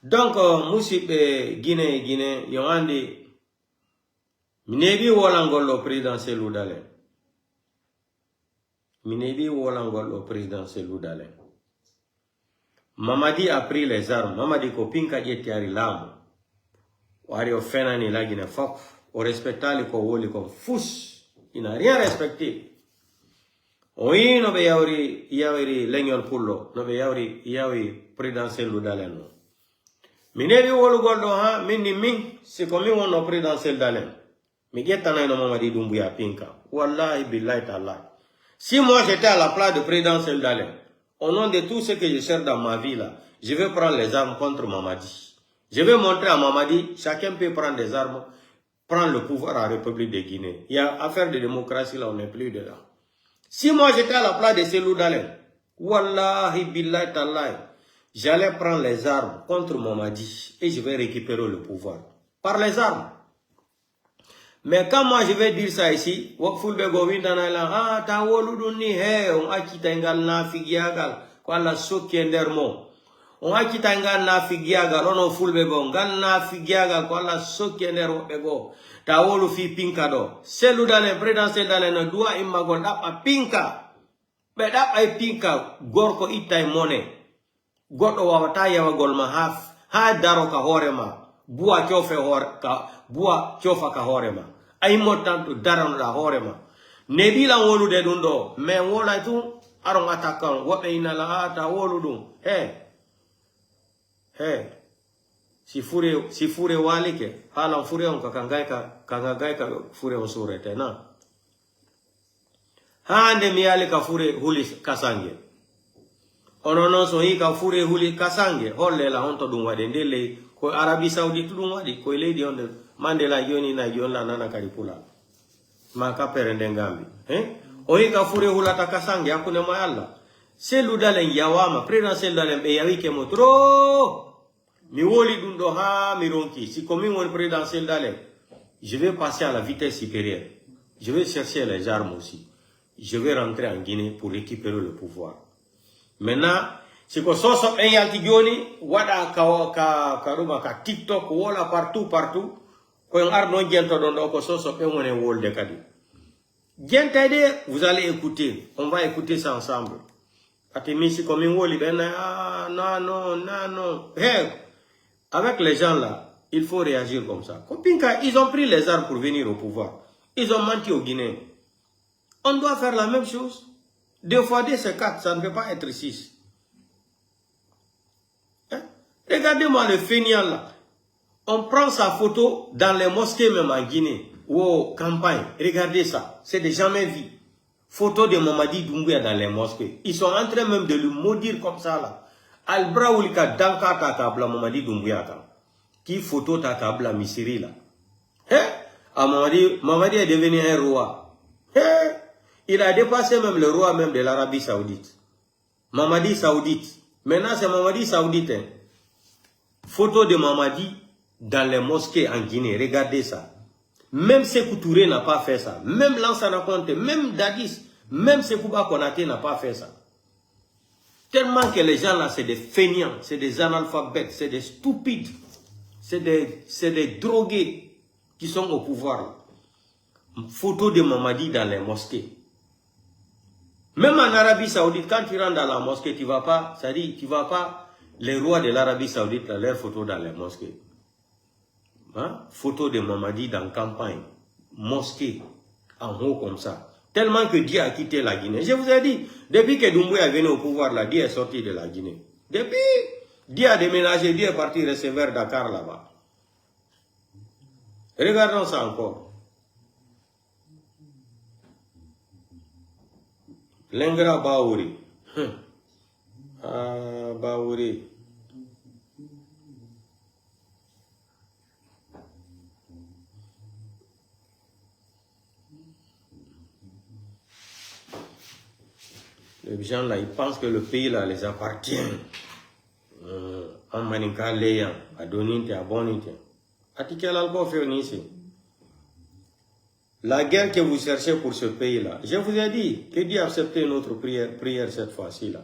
Donc, Moussip Guinée, Yonandi, Minebi Wolangol au présidentiel ou d'Alain. Minebi Wolangol au présidentiel ou d'Alain. Mamadi a pris les armes. Mamadi ko pinka yetiari lamu. Wari ofena ni la Guinée fok. O respectali ko woli ko fous. Il n'a rien respecté. Oui, no be yauri legnol pullo. No be yauri présidentiel ou d'Alain. Minebi wolu goldo ha minni min si ko min wono présidentiel d'Alain. Mi getana no Mamadi Doumbouya pinka. Wallahi billahi ta'ala. Si moi j'étais à la place de présidentiel d'Alain, au nom de tout ce que je cherche dans ma vie là, je vais prendre les armes contre Mamadi. Je vais montrer à Mamadi, chacun peut prendre des armes, prendre le pouvoir à la République de Guinée. Il y a affaire de démocratie là, on n'est plus dedans. Si moi j'étais à la place de Cellou Dalein, wallahi billahi tallahi, j'allais prendre les armes contre Mamadi et je vais récupérer le pouvoir. Par les armes. Mais quand moi je vais dire ça ici, Wakfulbe Govindana la ah ta woluduni he on akitengal na figiagal kwa la sokiendermo. On akitengal na figiagal ono fulbe go ngal na figiagal kwa la sokiendermo bego. Ta wolu fi pinka do. Cellou Dalein présidentiel Dalein no dua imagol dap a pinka. Be dap ay pinka gorko itay mone. Goddo wawata yawa golma ha daro ka horema. Bua chofe bua chofa ka horema. Ay motanto daran la horema. Nebi la wolu de dundo. Me wola tu aron attaquant. Wobe ina la ata wolu dun. Hey. Si fure walike. Hala fure on kangagai ka fure on surete na. Hande miyale ka fure huli kasange. Onono so hi ka fure huli kasange. Holle la honto dun wade ndele. Ko Arabie Saoudite dun wadi. Ko lady on the Mandela yoni na la nana karipula. Maka perende ngambi. Ohi ka fure hula takasange akune mayalla. Cellou Dalein yawama. Présidentiel Dalein be yawike motro. Mi woli dundo ha mironki. Si comme mon présidentiel Dalein, je vais passer à la vitesse supérieure. Je vais chercher les armes aussi. Je vais rentrer en Guinée pour récupérer le pouvoir. Maintenant, si ko soso en yalti joni wada karuma ka TikTok wala partout ko en arno jento don ko soso pe woni wolde kadi Vous allez écouter. On va écouter ça ensemble. Hey, avec les gens là, il faut réagir comme ça. Ils ont pris les armes pour venir au pouvoir. Ils ont menti aux Guinéens. On doit faire la même chose. 2 fois 2, c'est 4. Ça ne peut pas être 6. Hein? Regardez-moi le fainéant là. On prend sa photo dans les mosquées même en Guinée ou aux campagnes. Regardez ça. C'est des jamais vus. Photo de Mamadi Doumbouya dans les mosquées. Ils sont en train même de le maudire comme ça là. Albra Oulika Danka Takabla Mamadi Doumbouya. Qui photo Takabla Misiri là. Mamadi est devenu un roi. Il a dépassé même le roi même de l'Arabie Saoudite. Mamadi Saoudite. Maintenant c'est Mamadi Saoudite. Hein. Photo de Mamadi dans les mosquées en Guinée. Regardez ça. Même Sékou Touré n'a pas fait ça. Même Lansana Conté, même Dadis, même Sekouba Konaté n'a pas fait ça. Tellement que les gens là, c'est des feignants, c'est des analphabètes, c'est des stupides, c'est des drogués qui sont au pouvoir. Photo de Mamadi dans les mosquées. Même en Arabie Saoudite, quand tu rentres dans la mosquée, tu ne vas pas, ça dit, tu ne vas pas, les rois de l'Arabie Saoudite, leurs photos dans les mosquées. Hein? Photo de Mamadi dans campagne, mosquée, en haut comme ça. Tellement que Dieu a quitté la Guinée. Je vous ai dit, depuis que Doumbouya est venu au pouvoir, là, Dieu est sorti de la Guinée. Depuis, Dieu a déménagé, Dieu est parti recevoir Dakar là-bas. Regardons ça encore. L'Ingra Baouri. Ah, Baouri. Les gens là, ils pensent que le pays là les appartient. En Maninka Léa, à Doninte, à Bonite. Atikel Albo fait ici. La guerre que vous cherchez pour ce pays là, je vous ai dit que Dieu a accepté notre prière cette fois-ci là.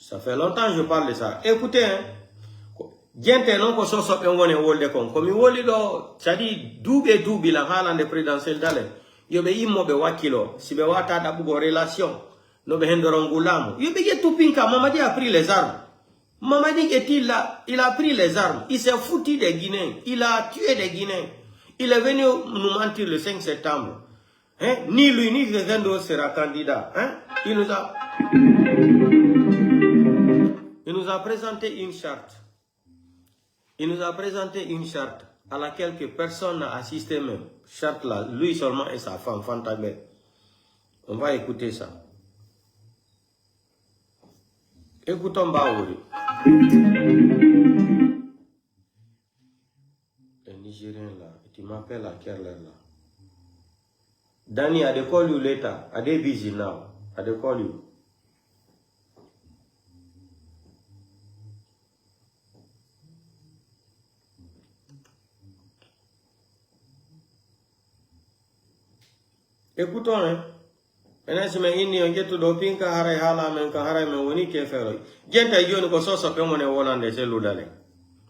Ça fait longtemps que je parle de ça. Écoutez, hein. Gente non ko so pe ngone wolde kon komi woli do cadi duubi la halande présidentiel dalen yobe immobe wakilo sibe wata da bugo relation no be hendoron gulamu yobe yetu pinka Mamadi a pris les armes. Mamadi est-il là, il a pris les armes, il s'est foutu des Guinéens, il a tué des Guinéens. Il est venu nous mentir le 5 septembre. Hein? Ni lui ni quelqu'un d'autre sera candidat. Hein? Il nous a présenté une charte. Il nous a présenté une charte à laquelle que personne n'a assisté même. Charte là, lui seulement et sa femme, Fantabé. On va écouter ça. Écoutons Baouri. Le Nigérien là, tu m'appelles à quelle heure là? Danny, I call you later. I dey busy now. I dey call you. Écoutons, hein. Maintenant, si je suis tout doping, je suis woni ke fero. Gente yoni ko so pe mo ne wonande se ludale.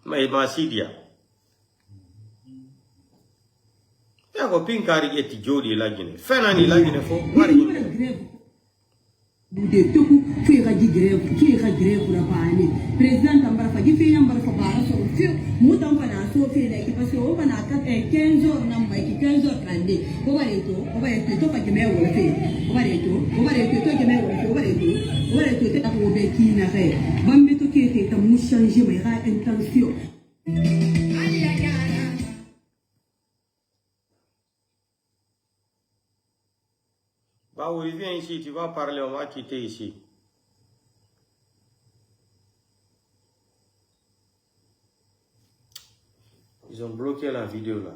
Ma sidia. Ya ko pinkari geti jodi la gine. Fena ni la gine fo mari gine. Bude toku fi gaji grève ki ga grève la bani président ambara fa gi fi ambara fa bara so fi mutam fa na so fi na ki parce que o bana ka 15 jours na mai ki 15 jours kande o bare to fa ki me wo fi o bare to ki me wo fi o bare to ta ko be ki na re bambe to ki ta mu changer mai ra intention. Baouri, viens ici, tu vas parler, on va quitter ici. Ils ont bloqué la vidéo là.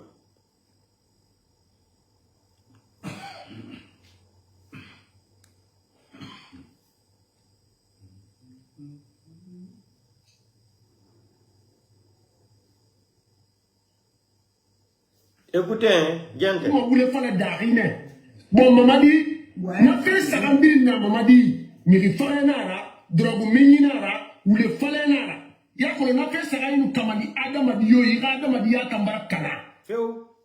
Écoutez, hein, gente. Vous voulez faire le darine. Bon, Mamadi. Na fait ça na Mamadi ni falenara drogu menyinara ule falenara ya ko na fait ça inu kamadi adamadi yo yi adamadi ya tambara kana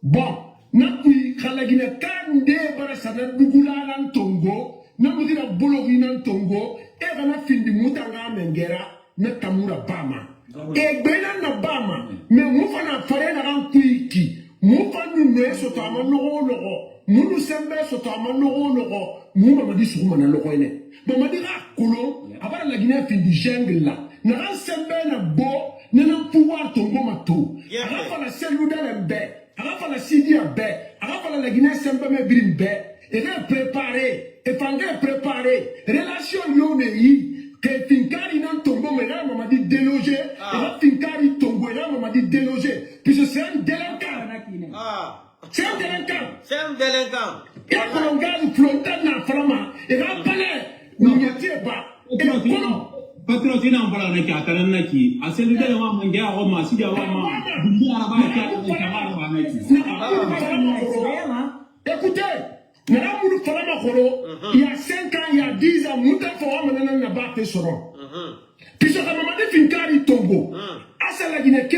bon Napui Kalagina Kande Barasana Dugula Tongo, Namudina Bologina Tongo, Evana Findi Mutanga Mengera, Metamura Bama. E Bena Bama, me Mufana Farena Rampuiki, Mufanu Nesotama Loro, Munu Sembe Sotama Loro, Mumadi Sumana Lorene. Mamadira Kolo, Abara la Guinée Findi Jengla, Naran Sembe na Bo, Nana pouvoir Tongo Mato, Arafa la Seluda Lembe. Arafa la Sidi à Bé, Arafa la Guinée Sembame Brimbe, et là préparé, et Fangé préparé, relation Yonei, que Finkari nan Tongo, mais là, on m'a dit délogé, et là, Finkari Tongo, et là, on m'a dit délogé, puisque c'est un délinquant. C'est un délinquant. C'est un délinquant. Et là, on regarde Flontan dans Frama, et là, Palais, nous n'y étions pas, et là, comment? Patrocina en parlant de Katanaki, à celui de Manga, Roma, Sidia Roma, écoutez, il y a 5 ans, il y a 10 ans, nous avons n'a pas fait son nom. Puis, ça m'a dit Finkari Togo, à la Guinée,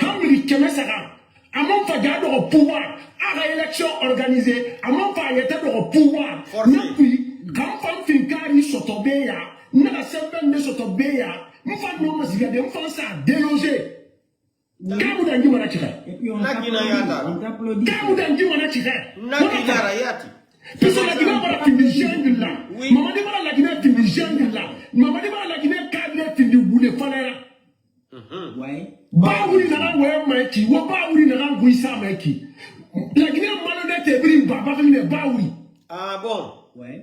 Hamri Kemesara, à mon fagade au pouvoir, à l'élection organisée, à mon fagade au pouvoir, puis, quand Finkari Sotobéa, n'a pas de Sotobéa, nous faisons nos sigades, nous faisons ça déloger. Kamu dangi mana chika. Nakina yata. Kamu dangi mana chika. Nakina rayati. Puisque la Guinée va la fin du jungle là. Maman dit la Guinée fin du jungle là. Maman dit la Guinée cadre fin du boule falera. Ouais. Baouri na ngwe maiki, wo baouri na ngwe sa maiki. La Guinée malhonnête et brim baba ne baouri. Ah bon. Ouais.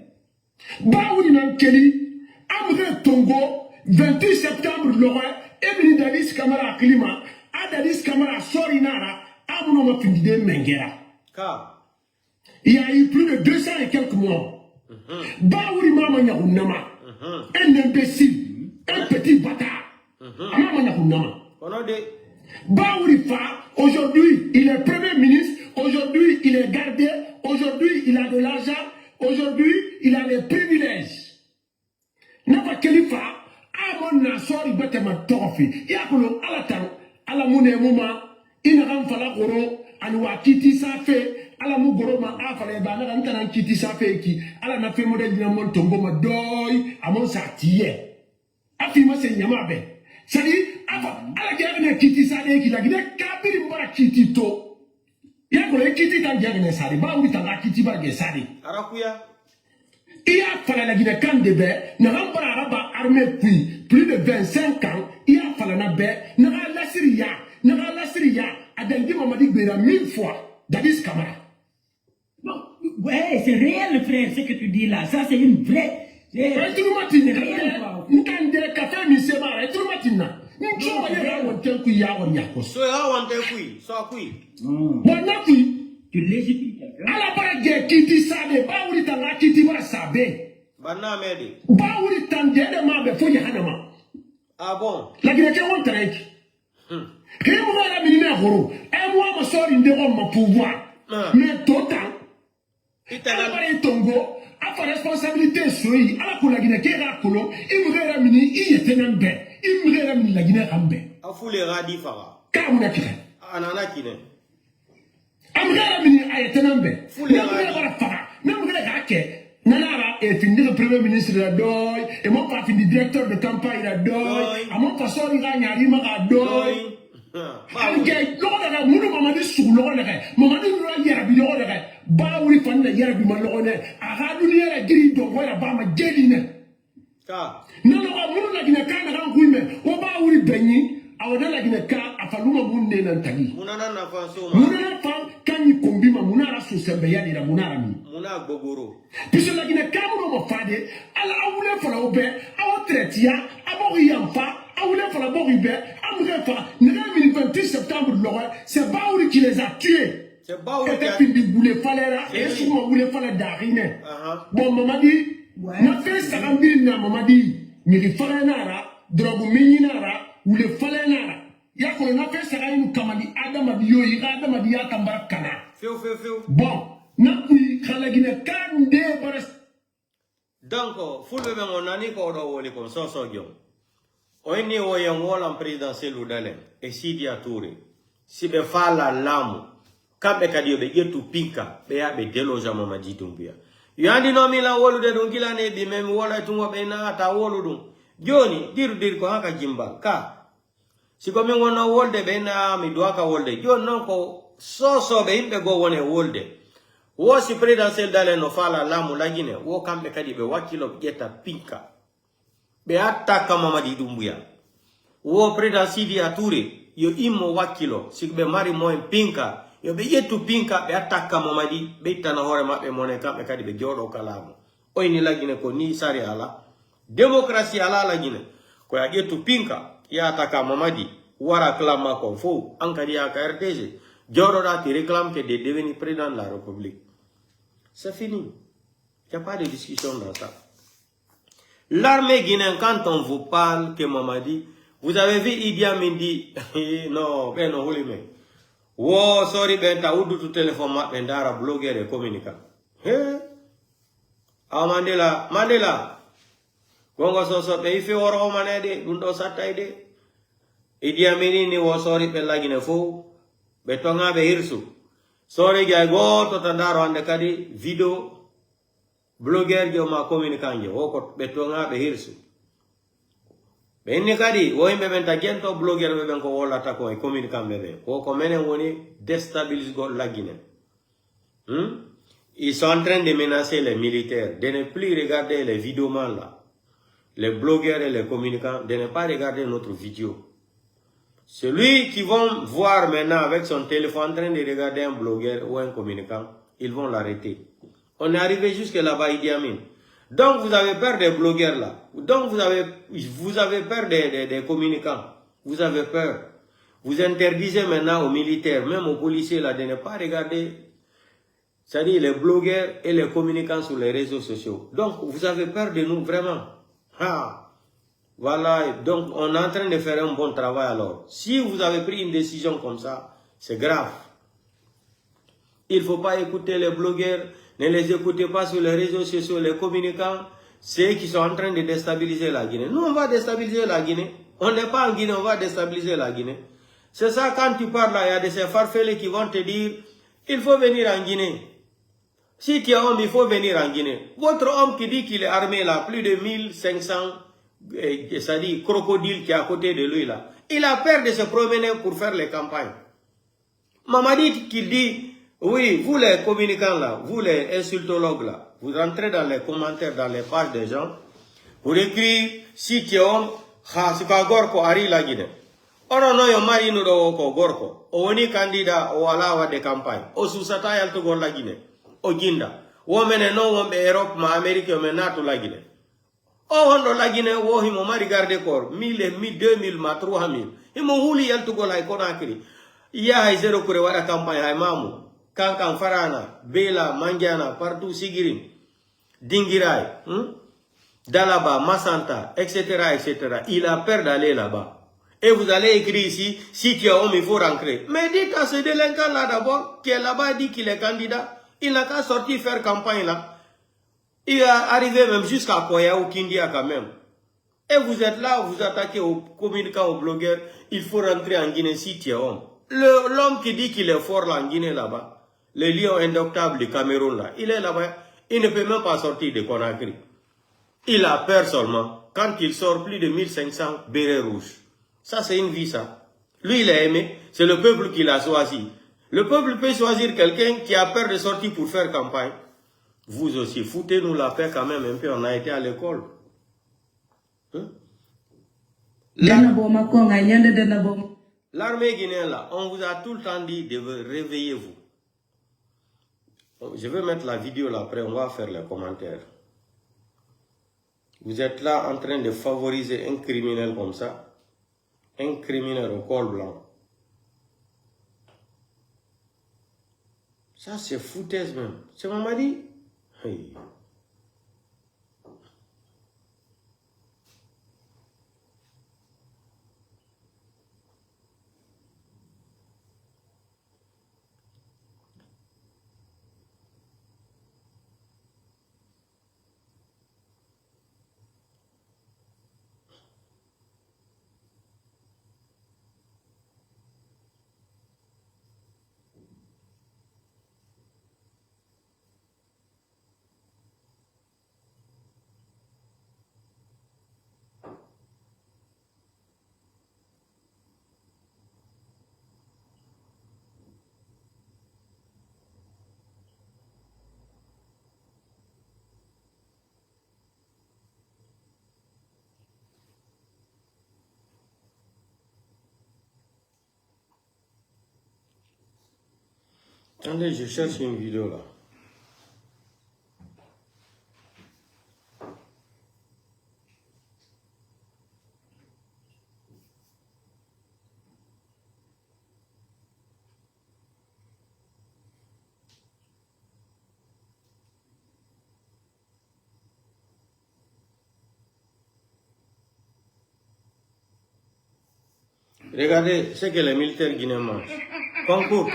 Baouri na keli. Amre Tongo 28 septembre l'oreille. Emily Dadis Kamara Klima. Adadis Kamara Sorinara, Amunoma Findide Mengera. Il y a eu plus de 200 et quelques morts. Baouri Mama Yahounama, un imbécile, un petit bâtard. Mama Yahounama. Baouri Fa, aujourd'hui il est premier ministre, aujourd'hui il est gardé, aujourd'hui il a de l'argent, aujourd'hui il a des privilèges. Nava Kelifa, Amon Nasori Betema Torfi, Yakolo Alataro. Ala mune muma ina kan fala goro ani wa kiti safe ala mu goro ma afale ba na kan tan kiti safe ki ala na fe model dina mon tongo ma doy amon sa tiye afi ma se nyama be sadi afa ala ke ne kiti sade ki la gide kabiri mbara kiti to ya ko le kiti tan je ne sade ba wi tan kiti ba ge sade arakuya iya fala la gide kan de be na kan bara araba armée puis plus de 25 ans iya fala na be na la Syria a dengue Mamadi Gbera 1000 fois Dadis Kamara. Bon, ouais, c'est réel, frère, ce que tu dis là. Ça, c'est une vraie. C'est réel, quoi. Tu légitimes quelqu'un. À la barre qui sabe, Baouri Tanga qui va saber. Baouri Tanga de Mabe, faut y aller. Ah bon? La Guinée, on traite. Et moi, la ministre, et moi, je sors une de pouvoir. Mais total, il Tongo, a responsabilité sur lui, à la pour la Guinée, qui est à Colo, il me ramène, il était un bé, il me ramène la Guinée en bé. A foule radi fara. Car on a tiré. Anana kine. Amramini a été un bé. Foule radi fara. Même le Nanara est fini le premier ministre de la Doy, et mon pas fini directeur de campagne de la Doy, à mon façon il a Yarima à Doy. Ok, l'on a Mamadi sur l'on est, Mamadi Yarabi l'on est, Baouri Fan de Yarabi Malone, à Radouni la grille de Roya Bama Géline. Non, non, la Guinée Can Rangouime, au Baouri Benny, à Oda la Guinée Can, à Falouma Moune Nantali. Mounana Fan, Kani Kombima, Mounara Soussembeya et la Mounarami. Mouna Gogoro. Puisque la Guinée Cameroun m'a fait, à la Oule for la Obe, à Otretia, à Moriamfa, à Oule for la Boribé, à Mourefa, le 28 septembre de l'horreur, c'est Baouri qui les a tués. C'est Baouri qui a tué. Boule Falera, et souvent Boule Falera d'Arine. Bon, maman dit, n'a fait ça, maman dit, Miri Falenara, Drogo Mininara, ou le Falenara. Yako n'a fait ça, nous Kamadi, Adam Adio, Adam Adia Tambara Kana. Bon. Donc, fulbe be on nani ko do woli ko so jom o ni o yan wolam présidentiel udalen e Sidia Touré si be fala lamu kambe kadi be yetu pinka be ya be deloja Mamadi Doumbouya yandi no mi la wolu de dun kilane bi mem wala tungo be na ta wolu dun joni dir ko haka jimbal ka siko mi wona wolde be na mi doaka wolde jon non ko so be himbe go wone wolde wo si presidentiel dale no fala lamu lagine wo kambe kadi be wakilo jeta pinka be attaka Mamadi Doumbouya wo president Sidi Ature yo immo wakilo sikbe mari moen pinka yo be yetu pinka be attaka Mamadi be tana hore mabbe mone kambe kadi be jodo kalamu oyni lagine ko ni sari ala demokrasi ala lagine ko ya yetu pinka ya attaka Mamadi wara klama ko fo ankadi ya RDG jodo da ti réclame que de devenir président de la République. C'est fini. Il n'y a pas de discussion dans ça. L'armée guinéenne, quand on vous parle que Mamadi, vous avez vu Idi Amin dit, non, ben non, oui, mais. Wow, sorry, ben, t'as oudu tout téléphone, ben, d'ara, blogueur et communicant. Ah, Mandela. Gongo so, ben, il fait oro manade, dundo sataide. Idi Amin ni wo sorry, ben, la Guinée fou, ben, tonga be hirsu. Sorry, gay, go, to tandaro, ande kadi, video, blogger jo ma communicant jo woko betonga be hirsu benni kadi wo yimbe ben tagento blogger be ben ko wala ta ko e communicant be ko menen woni déstabilise go la Guinée. Ils sont en train de menacer les militaires de ne plus regarder les vidéomans là, les blogueurs et les communicants, de ne pas regarder notre vidéo. Celui qui vont voir maintenant avec son téléphone en train de regarder un blogueur ou un communicant, ils vont l'arrêter. On est arrivé jusque là-bas, Idi Amin. Donc vous avez peur des blogueurs là. Donc vous avez peur des communicants. Vous avez peur. Vous interdisez maintenant aux militaires, même aux policiers là, de ne pas regarder, c'est-à-dire les blogueurs et les communicants sur les réseaux sociaux. Donc vous avez peur de nous vraiment. Ah. Voilà, donc on est en train de faire un bon travail alors. Si vous avez pris une décision comme ça, c'est grave. Il ne faut pas écouter les blogueurs. Ne les écoutez pas sur les réseaux sociaux, les communicants, ceux qui sont en train de déstabiliser la Guinée. Nous, on va déstabiliser la Guinée. On n'est pas en Guinée, on va déstabiliser la Guinée. C'est ça, quand tu parles là, il y a de ces farfelés qui vont te dire, il faut venir en Guinée. Si tu es homme, il faut venir en Guinée. Votre homme qui dit qu'il est armé là, plus de 1500, c'est-à-dire crocodiles qui est à côté de lui là, il a peur de se promener pour faire les campagnes. Mamadi qui dit, oui, vous les communicants là, vous les insultologues là, vous rentrez dans les commentaires, dans les pages des gens, vous écrivez, si tu es homme, si tu as gorko, ari la Guinée. Oh non, non, yo mari nous do gorko. O ni candidat o alawa de campagne. O susata yal to gor la Guinée. O ginda. O mene no wombe Europe ma Amérique o menatu la Guinée. O hondo la Guinée wo himo mari garde kor 1000, 2000 ma 3000. Himo huli yal to gor la Conakry. Ya hay zero kure wada campagne hay mamu. Kankan Farana, Bela, Mangiana, partout Sigirim, Dingirai, Dalaba, Massanta, etc., etc. Il a peur d'aller là-bas. Et vous allez écrire ici, si tu es homme, il faut rentrer. Mais dites à ce délinquant là d'abord, qui est là-bas, dit qu'il est candidat, il n'a qu'à sortir faire campagne là. Il est arrivé même jusqu'à Koya ou Kindia quand même. Et vous êtes là, vous attaquez aux communicants, aux blogueurs, il faut rentrer en Guinée si tu es homme. L'homme qui dit qu'il est fort là en Guinée là-bas, le lion indomptable du Cameroun là, il est là-bas, il ne peut même pas sortir de Conakry. Il a peur seulement quand il sort plus de 1500 bérets rouges. Ça c'est une vie ça. Lui il a aimé, c'est le peuple qui l'a choisi. Le peuple peut choisir quelqu'un qui a peur de sortir pour faire campagne. Vous aussi, foutez-nous la paix quand même un peu, on a été à l'école. L'armée guinéenne là, on vous a tout le temps dit de réveiller-vous. Je vais mettre la vidéo là, après on va faire les commentaires. Vous êtes là en train de favoriser un criminel comme ça. Un criminel au col blanc. Ça c'est foutaise même. C'est Mamadi. Hey. Attendez, je cherche une vidéo là. Regardez ce que les militaires guinéens mangent. Concours.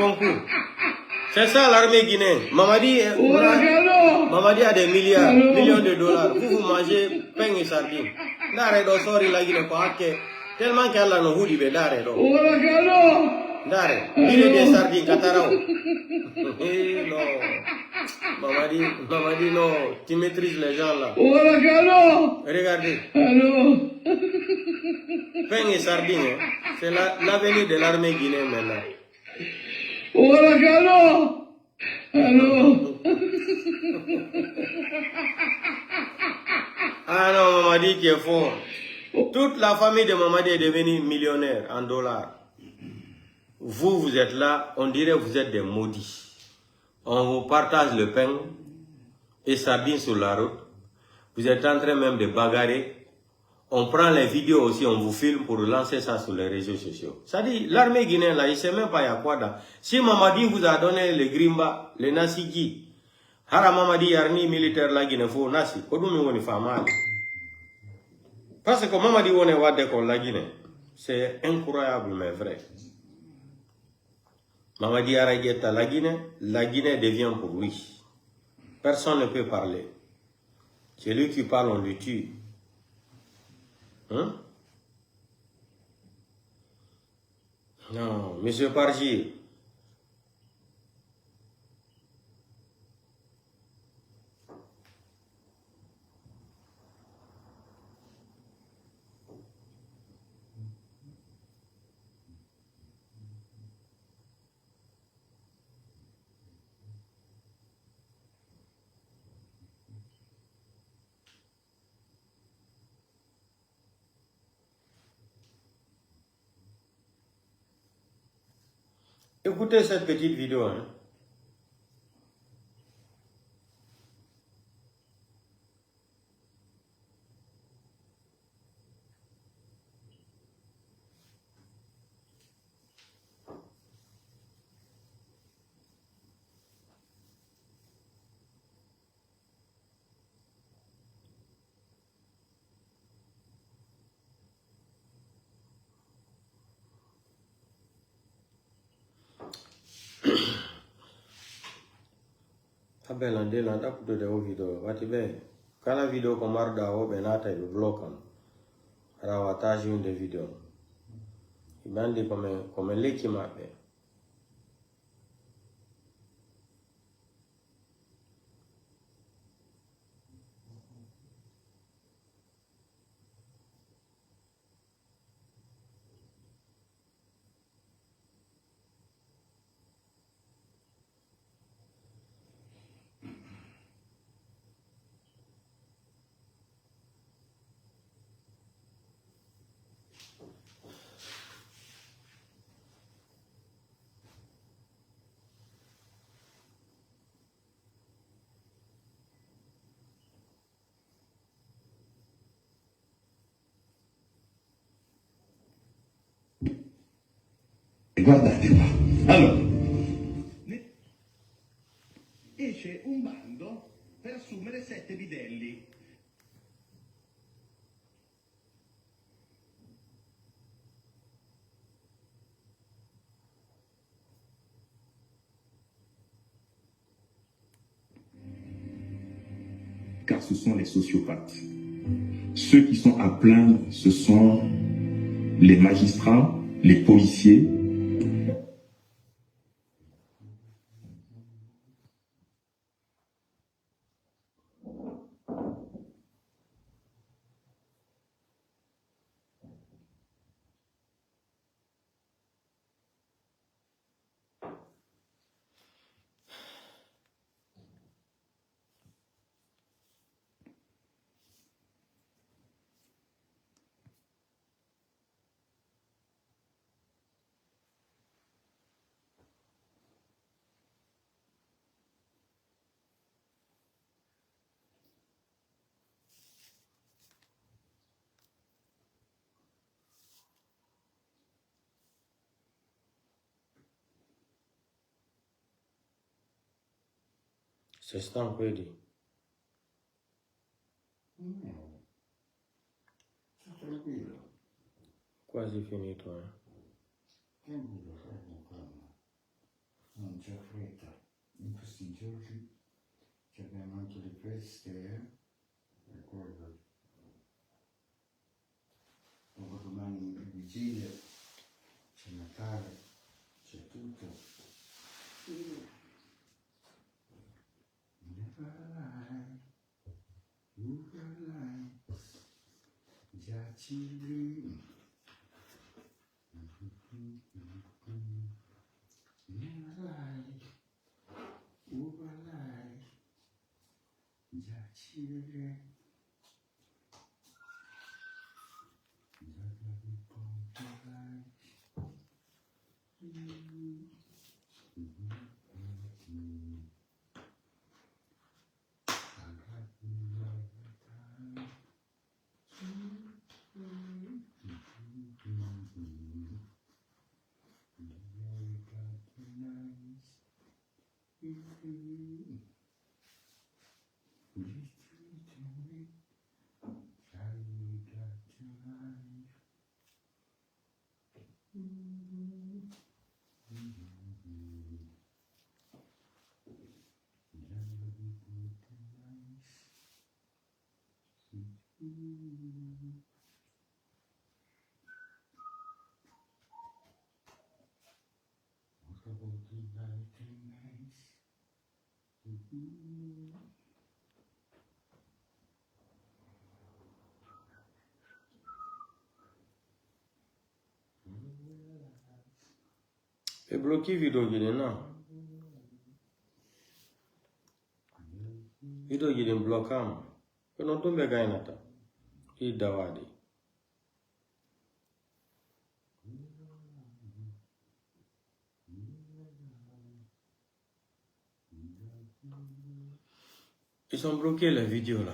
C'est ça l'armée guinéenne. Mamadi a des millions de dollars. Vous mangez pain et sardines. Dare do sori la Guinée quoi que tellement qu'elle a no hudi be dare do. Dare, il est des sardines katarao. Non. Mamadi non, tu maîtrises les gens là. Regardez. Pain et sardines, hein. C'est l'avenir de l'armée guinéenne maintenant. Ah non, Mamadi qui est fort. Toute la famille de Mamadi est devenue millionnaire en dollars. Vous êtes là, on dirait que vous êtes des maudits. On vous partage le pain et sardines sur la route. Vous êtes en train même de bagarrer. On prend les vidéos aussi, on vous filme pour lancer ça sur les réseaux sociaux. Ça dit, l'armée guinéenne là, il ne sait même pas y a quoi dans. Si Mamadi vous a donné le Grimba, le Nasigi, Hara Mamadi Yarni militaire la Guinée, faut Nasi, Kodumi woni famal. Parce que Mamadi wone wade kon la Guinée. C'est incroyable mais vrai. Mamadi Arageta la Guinée devient pour lui. Personne ne peut parler. C'est lui qui parle, on le tue. Hein? Non, monsieur Pargi. Écoutez cette petite vidéo. Hein. Abelande landa kuto de o video. Wati be. Kala video ko marda o be nata e blokam. Rawataji un de video. Ibandi come leki mabe. Guardate qua. Allora, esce un bando per assumere 7 bidelli. Car ce sont les sociopathes. Ceux qui sont à plaindre, ce sont les magistrats, les policiers. C'est Stankwedi. Quasi finito, Non c'è fretta. In questi giorni abbiamo anche le feste, ricordo. Dopo domani è vigilia, c'è Natale, c'è tutto. Già ci vedi. E blocchi video gini na. Video gini bloccam. E non tombe gainata. I dawadi. Ils ont bloqué les vidéos là.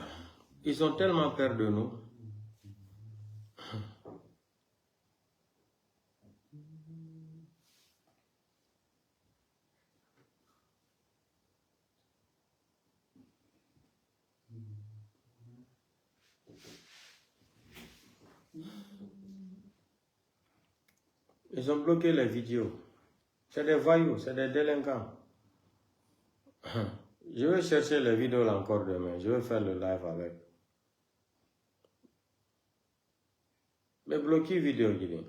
Ils ont tellement peur de nous. Ils ont bloqué les vidéos. C'est des voyous, c'est des délinquants. Je vais chercher les vidéos là encore demain. Je vais faire le live avec. Mais bloquer vidéo guidée.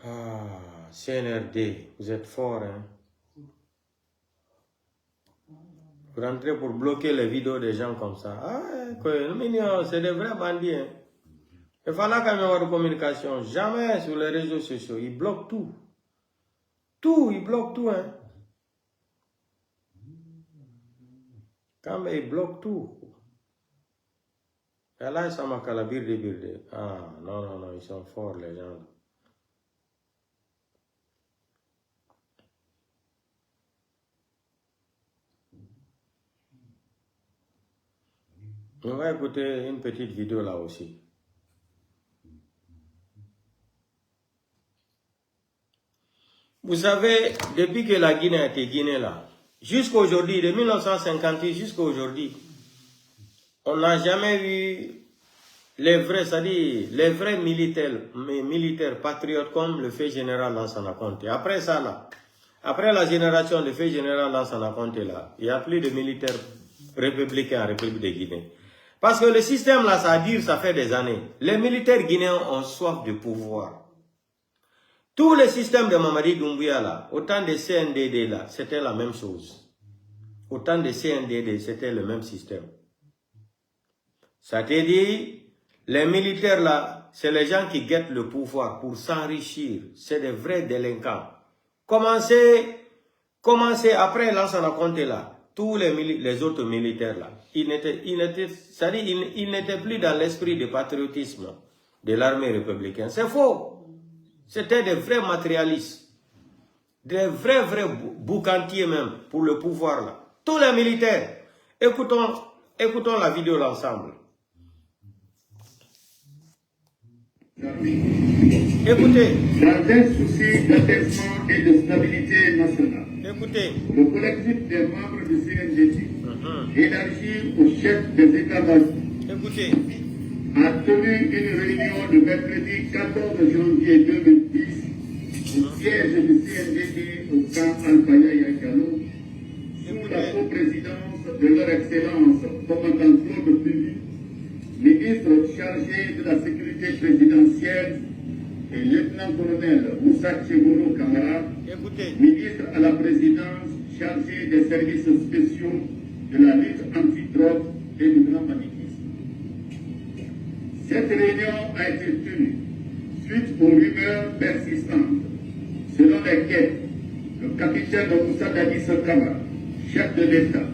Ah, CNRD, vous êtes fort, hein? Vous rentrez pour bloquer les vidéos des gens comme ça. Ah, c'est des vrais bandits, hein? Il fallait quand même avoir de communication. Jamais sur les réseaux sociaux. Ils bloquent tout. Tout, ils bloquent tout, hein? Quand même, ils bloquent tout. Et là, ça m'a calabir de birde. Ah, non, non, non, ils sont forts, les gens. On va écouter une petite vidéo là aussi. Vous savez, depuis que la Guinée a été Guinée là, jusqu'à aujourd'hui, de 1958 jusqu'à aujourd'hui, on n'a jamais vu les vrais, c'est-à-dire les vrais militaires patriotes comme le fait général Lansana Conté. Après ça là, après la génération de fait général Lansana Conté là, il n'y a plus de militaires républicains en République de Guinée. Parce que le système là, ça dure, ça fait des années. Les militaires guinéens ont soif de pouvoir. Tout le système de Mamadi Doumbouya là, autant de CNDD là, c'était la même chose. Autant de CNDD, c'était le même système. Ça te dit, les militaires là, c'est les gens qui guettent le pouvoir pour s'enrichir. C'est des vrais délinquants. Commencez après Lansana Conté là. Tous les autres militaires là, ils n'étaient plus dans l'esprit de patriotisme de l'armée républicaine. C'est faux. C'était des vrais matérialistes. Des vrais boucantiers même pour le pouvoir là. Tous les militaires. Écoutons la vidéo l'ensemble. Écoutez. Dans un souci d'apaisement et de stabilité nationale, Écoutez. le collectif des membres du CNDP, élargi au chef des États-majors, a tenu une réunion le mercredi 14 janvier 2010 au siège du CNDP au camp Al-Faya Yakalo, sous la coprésidence de leur Excellence commandant Claude Puy, ministre chargé de la sécurité présidentielle, et lieutenant-colonel Moussa Tchegourou Kamara, ministre à la présidence chargé des services spéciaux de la lutte anti-drogue et du grand banditisme. Cette réunion a été tenue suite aux rumeurs persistantes selon lesquelles le capitaine Moussa Dadis Kamara, chef de l'État,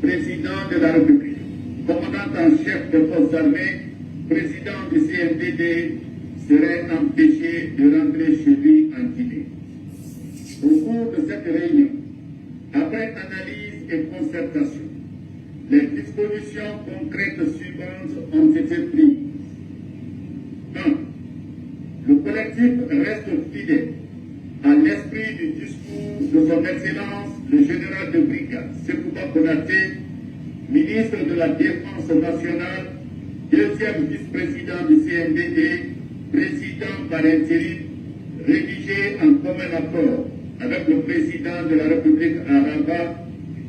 président de la République, commandant en chef des forces armées, président du CNDD, serait empêché de rentrer chez lui en Guinée. Au cours de cette réunion, après analyse et concertation, les dispositions concrètes suivantes ont été prises. 1. Le collectif reste fidèle à l'esprit du discours de son Excellence le général de brigade Sekouba Konaté, ministre de la Défense nationale, deuxième vice-président du CNDD, président par intérim, rédigé en commun accord avec le président de la République à Rabat,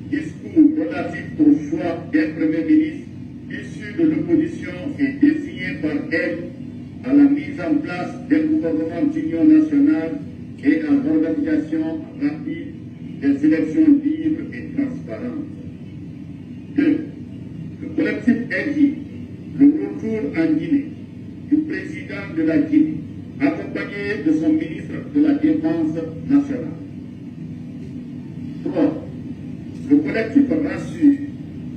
discours relatif au choix d'un Premier ministre issu de l'opposition et désigné par elle à la mise en place d'un gouvernement d'union nationale et à l'organisation rapide des élections libres et transparentes. 2. Le collectif exige le retour en Guinée du président de la Guinée, accompagné de son ministre de la Défense nationale. 3. Le collectif rassure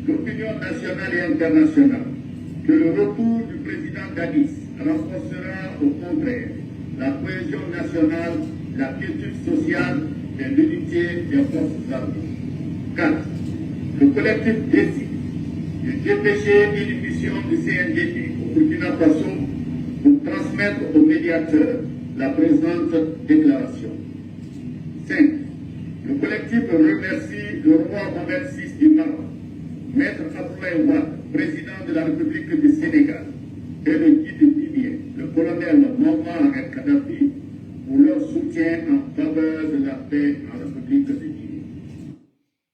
l'opinion nationale et internationale que le retour du président Dadis renforcera au contraire la cohésion nationale, la quiétude sociale et l'unité des forces armées. 4. Le collectif décide de dépêcher une mission du CNDP au Burkina Faso pour transmettre au médiateur la présente déclaration. 5. Le collectif remercie le roi Mohamed VI du Maroc, Maître Abdoulaye Wade, président de la République du Sénégal, et le guide libyen, le colonel Mohamed El Kadhafi, pour leur soutien en faveur de la paix en République de Guinée.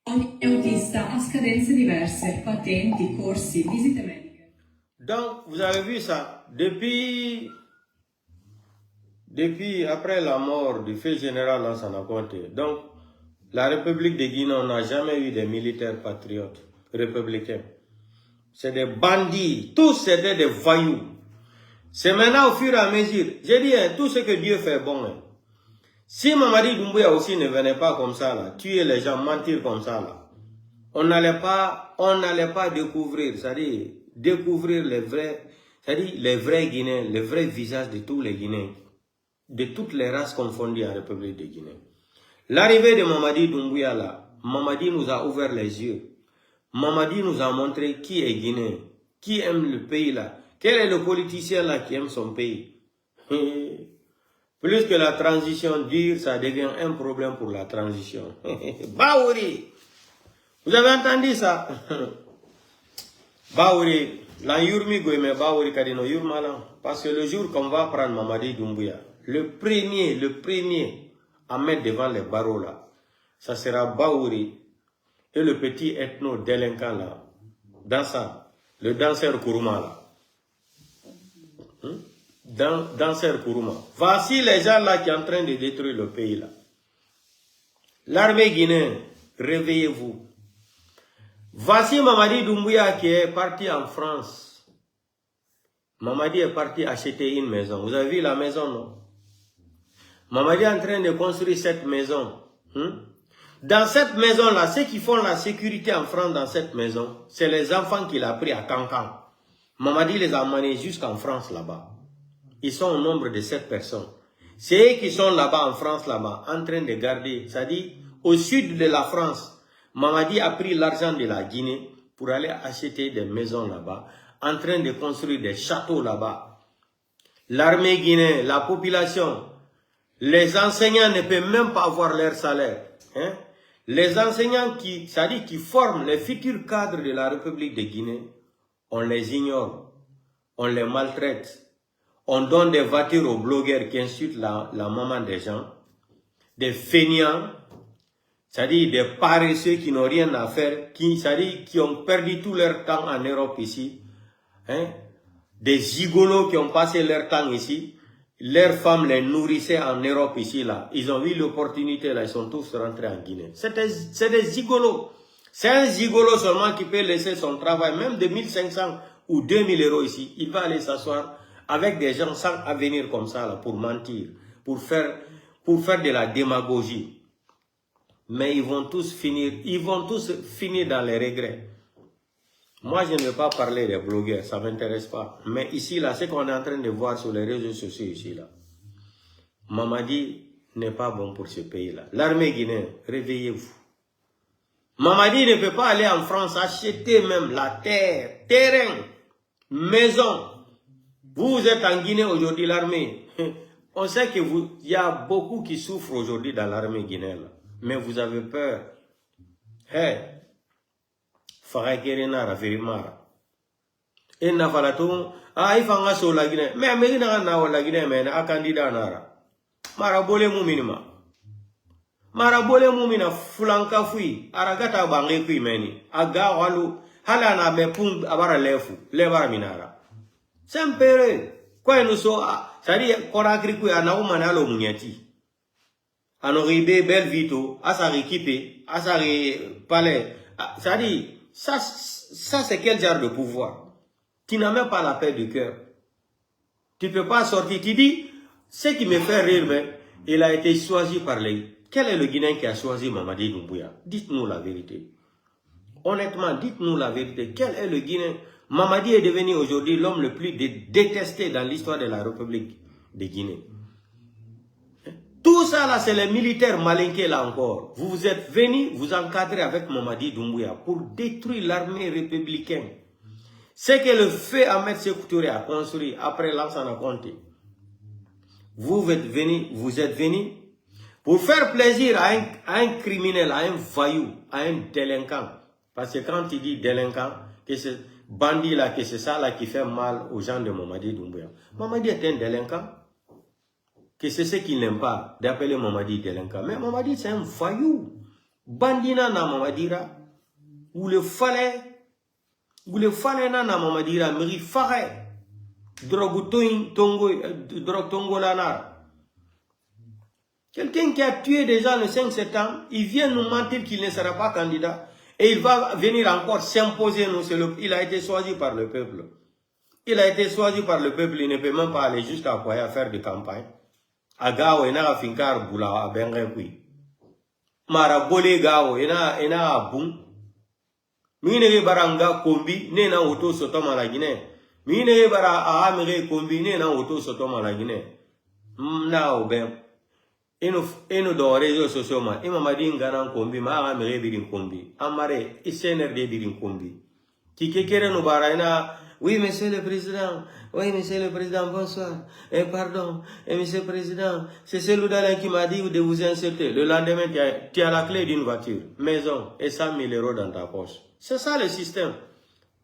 Ogni autista ha scadenze diverse, patenti, corsi, visite mediche. Donc, vous avez vu ça, depuis après la mort du feu général Lansana Conté, donc la République de Guinée, on n'a jamais eu des militaires patriotes républicains. C'est des bandits, tous c'était des voyous. C'est maintenant au fur et à mesure, j'ai dit, hein, tout ce que Dieu fait bon. Hein. Si Mamadi Doumbouya aussi ne venait pas comme ça, là, tuer les gens, mentir comme ça, là, on n'allait pas découvrir, c'est-à-dire découvrir les vrais Guinéens, les vrais visages de tous les Guinéens, de toutes les races confondues en République de Guinée. L'arrivée de Mamadi Doumbouya là, Mamadi nous a ouvert les yeux. Mamadi nous a montré qui est Guinéen, qui aime le pays là. Quel est le politicien là qui aime son pays? Plus que la transition dure, ça devient un problème pour la transition. Baouri! Vous avez entendu ça? Baouri, la yurmi goyme Baouri kadino yurmalan. Parce que le jour qu'on va prendre Mamadi Doumbouya, le premier à mettre devant les barreaux là, ça sera Baouri et le petit ethno délinquant là, le danseur Kourouma là. Danseur Kourouma. Voici les gens là qui sont en train de détruire le pays là. L'armée guinéenne, réveillez-vous. Voici Mamadi Doumbouya qui est parti en France. Mamadi est parti acheter une maison. Vous avez vu la maison, non? Mamadi est en train de construire cette maison. Dans cette maison-là, ceux qui font la sécurité en France dans cette maison, c'est les enfants qu'il a pris à Cancan. Mamadi les a amenés jusqu'en France là-bas. Ils sont au nombre de 7 personnes. C'est eux qui sont là-bas en France, là-bas, en train de garder. C'est-à-dire, au sud de la France, Mamadi a pris l'argent de la Guinée pour aller acheter des maisons là-bas, en train de construire des châteaux là-bas. L'armée guinéenne, la population, les enseignants ne peuvent même pas avoir leur salaire. Hein? Les enseignants qui forment les futurs cadres de la République de Guinée, on les ignore, on les maltraite, on donne des voitures aux blogueurs qui insultent la maman des gens, des feignants, c'est-à-dire des paresseux qui n'ont rien à faire, qui ont perdu tout leur temps en Europe ici, hein? Des gigolos qui ont passé leur temps ici, leurs femmes les nourrissaient en Europe ici, là. Ils ont eu l'opportunité, là, ils sont tous rentrés en Guinée. C'est des gigolos. C'est un gigolo seulement qui peut laisser son travail, même de 1500 ou 2000 euros ici. Il va aller s'asseoir avec des gens sans avenir comme ça, là, pour mentir, pour faire de la démagogie. Mais ils vont tous finir dans les regrets. Moi, je ne vais pas parler des blogueurs, ça ne m'intéresse pas. Mais ici, là, ce qu'on est en train de voir sur les réseaux sociaux ici, là, Mamadi n'est pas bon pour ce pays-là. L'armée guinéenne, réveillez-vous. Mamadi ne peut pas aller en France acheter même la terre, terrain, maison. Vous êtes en Guinée aujourd'hui, l'armée. On sait que il y a beaucoup qui souffrent aujourd'hui dans l'armée guinéenne. Mais vous avez peur. Hey. Farakerena Verimara. Et Navalaton, ifanga so la Guinée. Mais Amérina na la Guinée, mais un candidat nara. Marabole Mouminima. Marabole Moumina, Fulanka fui, Aragata Bange kui meni. Aga walu, Halana me pum abara lefu, levara minara. Sempere, quoi nous so, c'est-à-dire qu'on a cru à Naoumanalo Mouniati. Anoribe, belle vito, Asari Kipe, Asari Palais, c'est-à-dire, ça c'est quel genre de pouvoir? Tu n'as même pas la paix du cœur. Tu ne peux pas sortir. Tu dis, ce qui me fait rire, mais il a été choisi par les... Quel est le Guinéen qui a choisi Mamadi Doumbouya? Dites-nous la vérité. Honnêtement, dites-nous la vérité. Quel est le Guinéen? Mamadi est devenu aujourd'hui l'homme le plus détesté dans l'histoire de la République de Guinée. Tout ça là, c'est les militaires malinqués là encore. Vous êtes venus vous encadrer avec Mamadi Doumbouya pour détruire l'armée républicaine. C'est que le feu Ahmed Sékou Touré a construit après Lansana Conté. Vous êtes venus pour faire plaisir à un criminel, à un voyou, à un délinquant. Parce que quand il dit délinquant, que c'est bandit là, que c'est ça là qui fait mal aux gens de Mamadi Doumbouya. Mamadi est un délinquant. Que c'est ce qu'il n'aime pas d'appeler Mamadi délinquant. Mais Mamadi c'est un voyou. Bandina na Mamadira. Ou le fallait na Mamadira. Meri fare. Drogue tongo lanar. Quelqu'un qui a tué des gens le 5 septembre, il vient nous mentir qu'il ne sera pas candidat. Et il va venir encore s'imposer nous. Il a été choisi par le peuple. Il a été choisi par le peuple. Il ne peut même pas aller jusqu'à Poya faire de campagne. Agao ena finkar bula abenge kui mara bole gao ena abun mine baranga kombi ne na auto soto malagine mine bara amere kombi ne na auto soto malagine na obem eno do réseaux sociaux ma imamadi ngana kombi ma amere birin kombi amare isener de birin kombi ki kekere no bara ena. Oui, monsieur le président. Oui, monsieur le président, bonsoir. Pardon. Monsieur le président, c'est celui d'Alain qui m'a dit de vous insulter. Le lendemain, tu as la clé d'une voiture, maison et 100 000 euros dans ta poche. C'est ça le système.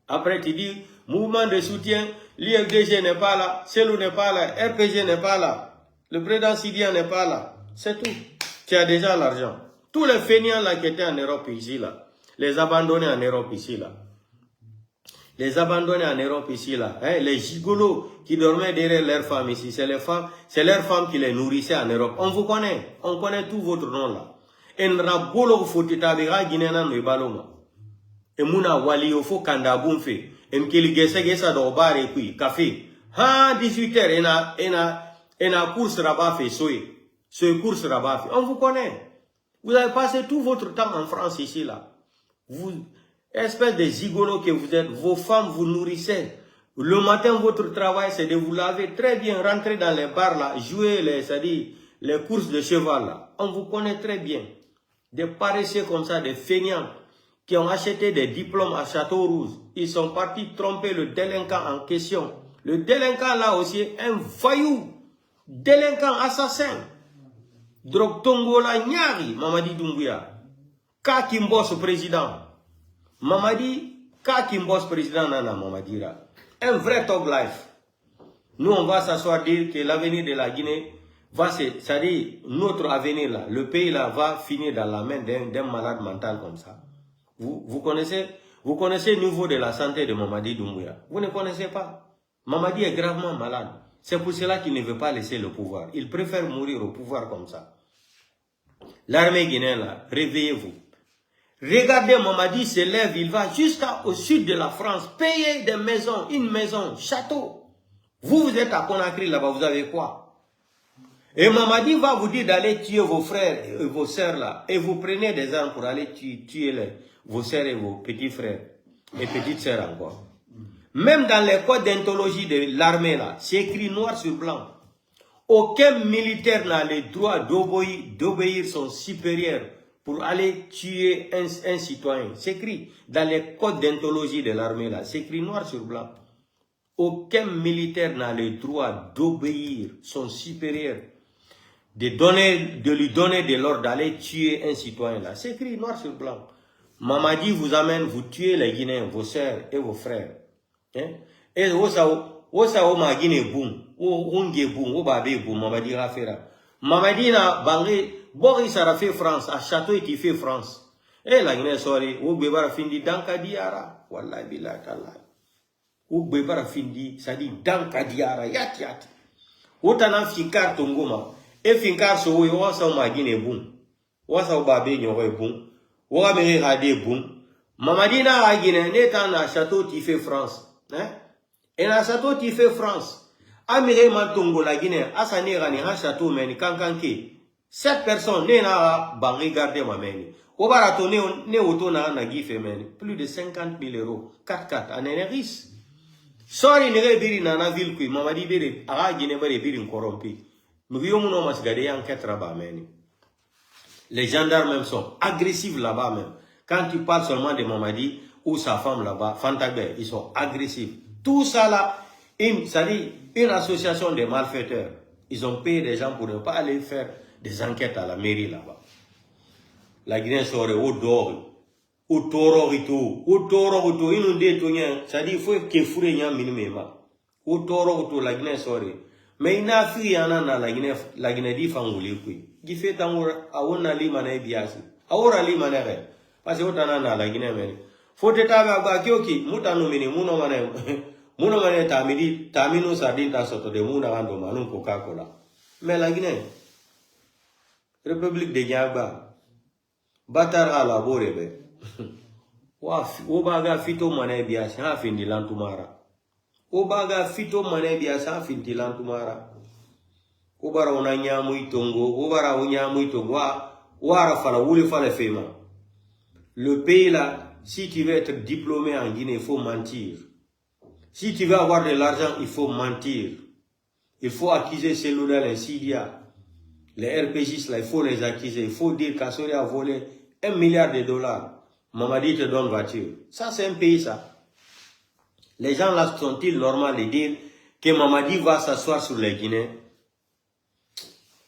Après, tu dis, mouvement de soutien, l'IFDG n'est pas là, CELU n'est pas là, RPG n'est pas là, le président Sidien n'est pas là. C'est tout. Tu as déjà l'argent. Tous les feignants là qui étaient en Europe ici, là, les abandonnés en Europe ici, là. Les abandonnés en Europe ici, là, hein, les gigolos qui dormaient derrière leurs femmes ici, c'est leurs femmes qui les nourrissaient en Europe. On vous connaît, on connaît tout votre nom là. Et Nrabolo Fotitabira Guinéana Nubaloma. Et Mouna Wali Ofo Kandabumfe. Et Mkili Gesa Dobar et puis café. Ha, 18h, et na course rabat fait ce course rabat fait. On vous connaît. Vous avez passé tout votre temps en France ici, là. Vous, espèce de gigolos que vous êtes, vos femmes vous nourrissez. Le matin, votre travail, c'est de vous laver très bien, rentrer dans les bars là, jouer les courses de cheval là. On vous connaît très bien. Des paresseux comme ça, des feignants, qui ont acheté des diplômes à Château-Rouge. Ils sont partis tromper le délinquant en question. Le délinquant là aussi est un voyou, délinquant assassin. Drog Tongola Nyari, Mamadi Doumbouya. Kakimbos président. Mamadi, Kakimbos président Nana Mamadira. Un vrai talk life. Nous on va s'asseoir dire que l'avenir de la Guinée va se... C'est-à-dire, notre avenir là, le pays là va finir dans la main d'un malade mental comme ça. Vous connaissez le niveau de la santé de Mamadi Doumbouya. Vous ne connaissez pas. Mamadi est gravement malade. C'est pour cela qu'il ne veut pas laisser le pouvoir. Il préfère mourir au pouvoir comme ça. L'armée guinéenne là, réveillez-vous. Regardez, Mamadi se lève, il va jusqu'au sud de la France, payer des maisons, une maison, château. Vous êtes à Conakry là-bas, vous avez quoi? Et Mamadi va vous dire d'aller tuer vos frères et vos sœurs là. Et vous prenez des armes pour aller tuer vos sœurs et vos petits frères. Et petites sœurs encore. Même dans les codes d'anthologie de l'armée là, c'est écrit noir sur blanc. Aucun militaire n'a le droit d'obéir son supérieur pour aller tuer un citoyen. C'est écrit dans les codes d'anthologie de l'armée là. C'est écrit noir sur blanc. Aucun militaire n'a le droit d'obéir son supérieur. De lui donner de l'ordre d'aller tuer un citoyen là. C'est écrit noir sur blanc. Mamadi vous amène, vous tuez les Guinéens, vos sœurs et vos frères. Hein? Et Osa ma Guinée boum, Onge boum, Obabe boum, Mamadi Rafera. Mamadi na Bangé, Boris a fait France, à Château et fait France. Et la Guinée sorry, Ogbebara findi Danka Diara, Wallahi Billah Tallah. Ogbebara findi, ça dit Danka Diara, yat. Otana Finkar Tongoma, et Finkar Sowe, Osa ma Guinée boum, Osa Obabe Nyowe boum, Ouamere Rade boum. Mamadi na Guinée, Netan à Château qui fait France. Hein? Et la château qui fait France, Amire Mantongo la Guinée, Asane Rani, un château meni, Kankanke. 7 personnes, ne na ban regarder ma meni. Obarato ne otona na gife meni. Plus de 50 000 euros. 4-4, en énergie. Sorry, ne biri na na ville kui, Mamadi biri, ara Guinée biri biri corrompu. M'guyo mouno masgade enquête là-bas meni. Les gendarmes même sont agressifs là-bas même. Quand tu parles seulement de Mamadi ou sa femme là-bas, Fantagbe, ils sont agressifs. Tout ça là, une association de malfaiteurs. Ils ont payé des gens pour ne pas aller faire des enquêtes à la mairie là-bas. La Guinée serait au dehors, au tororito, inondé tout rien. C'est-à-dire il faut que fouille rien minimum. Au tororito la Guinée serait. Mais il n'a fait rien dans la Guinée dit fangouli kui. Qui fait tant à on a limane biasi. À on a limane ré. Parce que on a la Guinée mais. Faut te taber à Bakioki, Moutano mini, Mounomane tamidi, tamino sardine soto de Mouna rando manou Coca-Cola. Mais la Guinée, République de Niagba, Batara la Borebe, Obaga fito manebia, sa fin di lantumara. Obaga fito manebia, sa fin di lantumara. Obara unanya muitongo, Obara unya muitongo, Wara fala, Wule fala fema. Le pays là, si tu veux être diplômé en Guinée, il faut mentir. Si tu veux avoir de l'argent, il faut mentir. Il faut accuser Seloudal et Sidia. Les RPGs, là, il faut les accuser. Il faut dire qu'Assori a volé $1 milliard. Mamadi te donne voiture. Ça, c'est un pays, ça. Les gens là sont-ils normaux de dire que Mamadi va s'asseoir sur les Guinéens?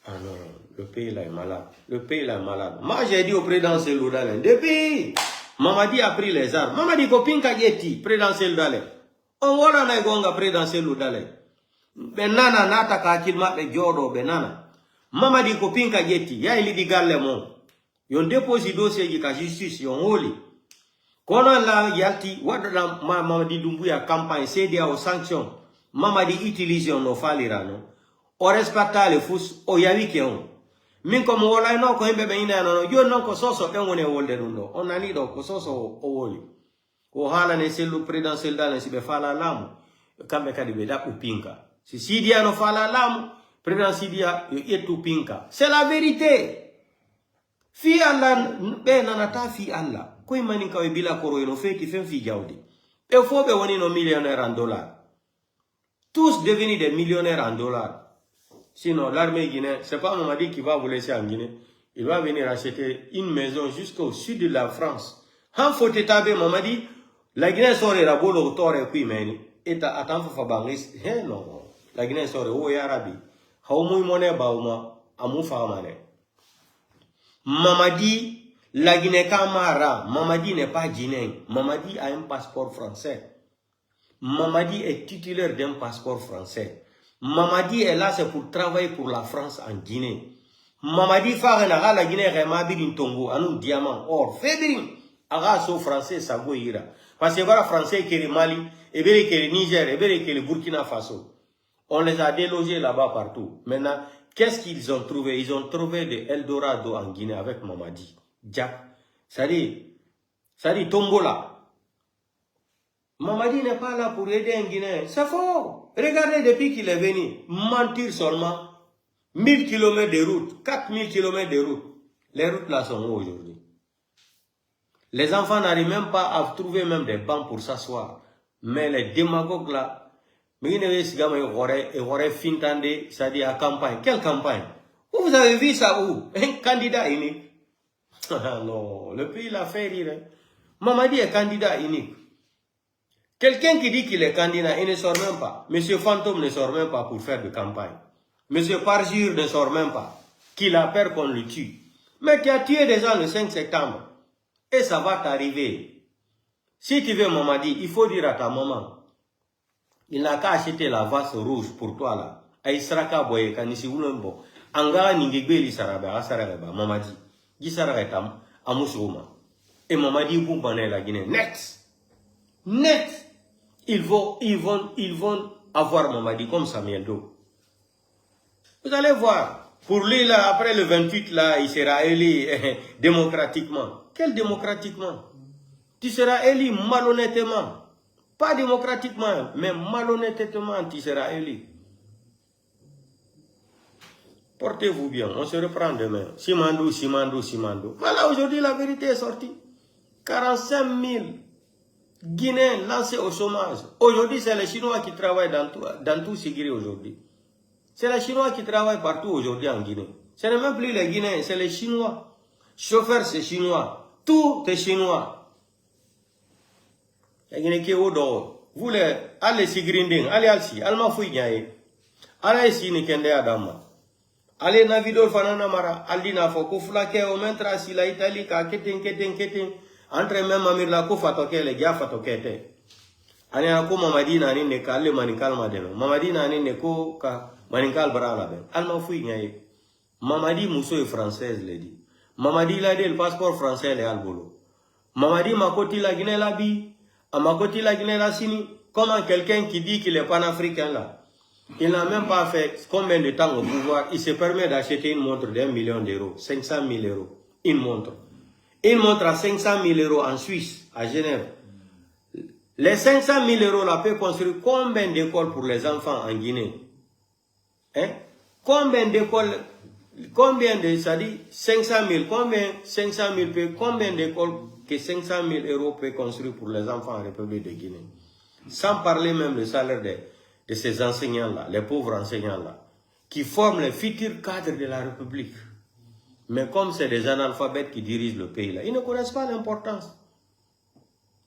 Ah non, le pays là est malade. Le pays là est malade. Moi, j'ai dit au président Seloudal, depuis... Mamadi a pris les armes. Mamadi kopinka geti, présidentiel dale. On wala na gonga présidentiel dale. Benana nata ka kilma be jodo benana. Mamadi kopinka geti, ya ili di galle mon. Yon déposé dossier yi ka justice yon holi. Kono la yalti wadala Mamadi Doumbouya campagne CDA aux sanctions. Mamadi utilise yon no falira no. O respecta le fous o yawi ke on. Min comme wala no ko himbe be ina no yo non ko soso den woni wolde dum do on ani do ko soso o woli ko hala ne selu présidentiel dal si be fala lamu kambe kadi be da upinka si Sidia no fala lamu président Sidia yo etu pinka c'est la vérité fi Allah be nanata fi Allah ko imani ka bila koro no feki fen fi jawdi e fo be woni no millionnaire en dollars tous devenus des millionnaires en dollars. Sinon, l'armée guinéenne, c'est pas Mamadi qui va vous laisser en Guinée. Il va venir acheter une maison jusqu'au sud de la France. Han faut taber Mamadi, la Guinée sort la bolo tore qui meni. Et attends fa bangis, non. La Guinée sort o yarabi. How muy monnaie bauma, amu fa mane. Mamadi, la Guinée Camara, Mamadi n'est pas guinéen. Mamadi a un passeport français. Mamadi est titulaire d'un passeport français. Mamadi est là, c'est pour travailler pour la France en Guinée. Mamadi Farena, la Guinée, Remabi Tongo, Anou Diamant, Or, Fédrin, Araso français, Sago Ira. Parce que voilà, français qui est Mali, et bien qui est Niger, et bien qui est Burkina Faso. On les a délogés là-bas partout. Maintenant, qu'est-ce qu'ils ont trouvé? Ils ont trouvé des Eldorado en Guinée avec Mamadi. Jack. Ça dit Tombola. Mamadi n'est pas là pour aider un Guinéen. C'est faux. Regardez depuis qu'il est venu. Mentir seulement. 1000 km de route. 4000 km de route. Les routes là sont où aujourd'hui? Les enfants n'arrivent même pas à trouver même des bancs pour s'asseoir. Mais les démagogues là, c'est-à-dire à campagne. Quelle campagne? Vous avez vu ça où? Un candidat unique. Non, le pays l'a fait rire. Mamadi est candidat unique. Quelqu'un qui dit qu'il est candidat, il ne sort même pas. Monsieur Fantôme ne sort même pas pour faire de campagne. Monsieur Parjure ne sort même pas. Qu'il a peur qu'on le tue. Mais tu as tué des gens le 5 septembre. Et ça va t'arriver. Si tu veux Mamadi, il faut dire à ta maman. Il n'a qu'à acheter la vase rouge pour toi là. Aïsraka boye kanisi ulembo. Anga ningegbe sarabe asaraba Mamadi. Gisaratam amusuma. Et Mamadi Boumbané la Guinée. Net. Ils vont avoir Mamadi comme Samuel Do. Vous allez voir. Pour lui là, après le 28 là, il sera élu démocratiquement. Quel démocratiquement? Tu seras élu malhonnêtement. Pas démocratiquement, mais malhonnêtement, tu seras élu. Portez-vous bien, on se reprend demain. Simandou. Voilà, aujourd'hui, la vérité est sortie. 45 000 Guinéens lancés au chômage. Aujourd'hui, c'est les Chinois qui travaillent dans tout Sigiri aujourd'hui. C'est les Chinois qui travaillent partout aujourd'hui en Guinée. Ce n'est même plus les Guinéens, c'est les Chinois. Chauffeurs, c'est Chinois. Tout est Chinois. Vous les allez si grinding, allez alsi, alma fouignay, allez si ni kende adama, allez navidol fanana mara, aldina foko flake o mentra si la Italie ka keten, entre même amir la ko fatoke le gya fatokete. Allez ako Mamadi na ni ne kalle manikal madeno, Mamadi na ni ne ko ka manikal brala ben, alma fouignay. Mamadi Mousso est française le dit. Mamadi la dit le passeport français le albolo. Mamadi makoti la Guinée la bi. À ma côté, la Guinée, la Sini, comment quelqu'un qui dit qu'il est panafricain là, il n'a même pas fait combien de temps au pouvoir, il se permet d'acheter une montre d'1 million d'euros, 500 000 euros, une montre. Une montre à 500 000 euros en Suisse, à Genève. Les 500 000 euros là peut construire combien d'écoles pour les enfants en Guinée? Hein? Combien d'écoles, ça dit 500 000, combien d'écoles que 500 000 euros peut construire pour les enfants en République de Guinée. Sans parler même du salaire de ces enseignants-là, les pauvres enseignants-là, qui forment les futurs cadres de la République. Mais comme c'est des analphabètes qui dirigent le pays-là, ils ne connaissent pas l'importance.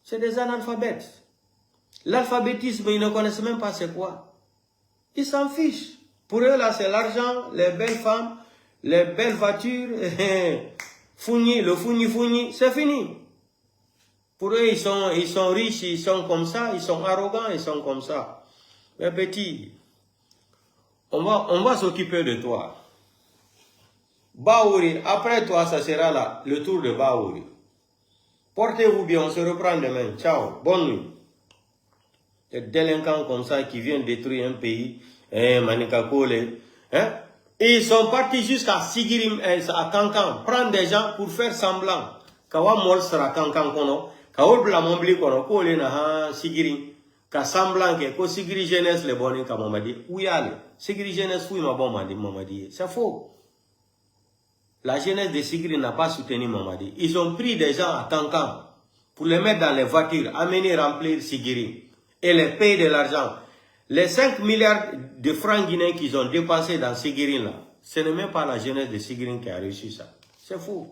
C'est des analphabètes. L'alphabétisme, ils ne connaissent même pas c'est quoi. Ils s'en fichent. Pour eux, là, c'est l'argent, les belles femmes, les belles voitures, le fougni, c'est fini. Pour eux, ils sont riches, ils sont comme ça, ils sont arrogants, ils sont comme ça. Mais petit, on va s'occuper de toi. Baouri, après toi, ça sera là, le tour de Baouri. Portez-vous bien, on se reprend demain. Ciao, bonne nuit. Des délinquants comme ça qui viennent détruire un pays, Manikakole, hein? Et ils sont partis jusqu'à Sigirim, à Kankan, prendre des gens pour faire semblant. Kawa mol sera Kankan kono, kawa bla mombli kono, ko le na ha Sigirim, ka semblant que ko Sigiri jeunesse le boni ka Mamadi. Où y aller? Sigiri jeunesse fouille ma bon Mamadi. C'est faux. La jeunesse de Sigiri n'a pas soutenu Mamadi. Ils ont pris des gens à Kankan pour les mettre dans les voitures, amener remplir Sigiri et les payer de l'argent. Les 5 milliards de francs guinéens qu'ils ont dépensés dans Sigirin là, ce n'est même pas la jeunesse de Sigirin qui a réussi ça. C'est fou.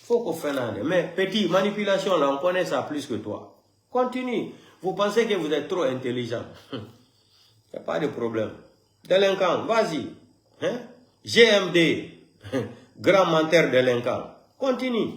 Faut qu'on fasse un. Mais petit, manipulation, là, on connaît ça plus que toi. Continue. Vous pensez que vous êtes trop intelligent. Il n'y a pas de problème. Délinquant, vas-y. Hein? GMD, grand menteur délinquant. Continue.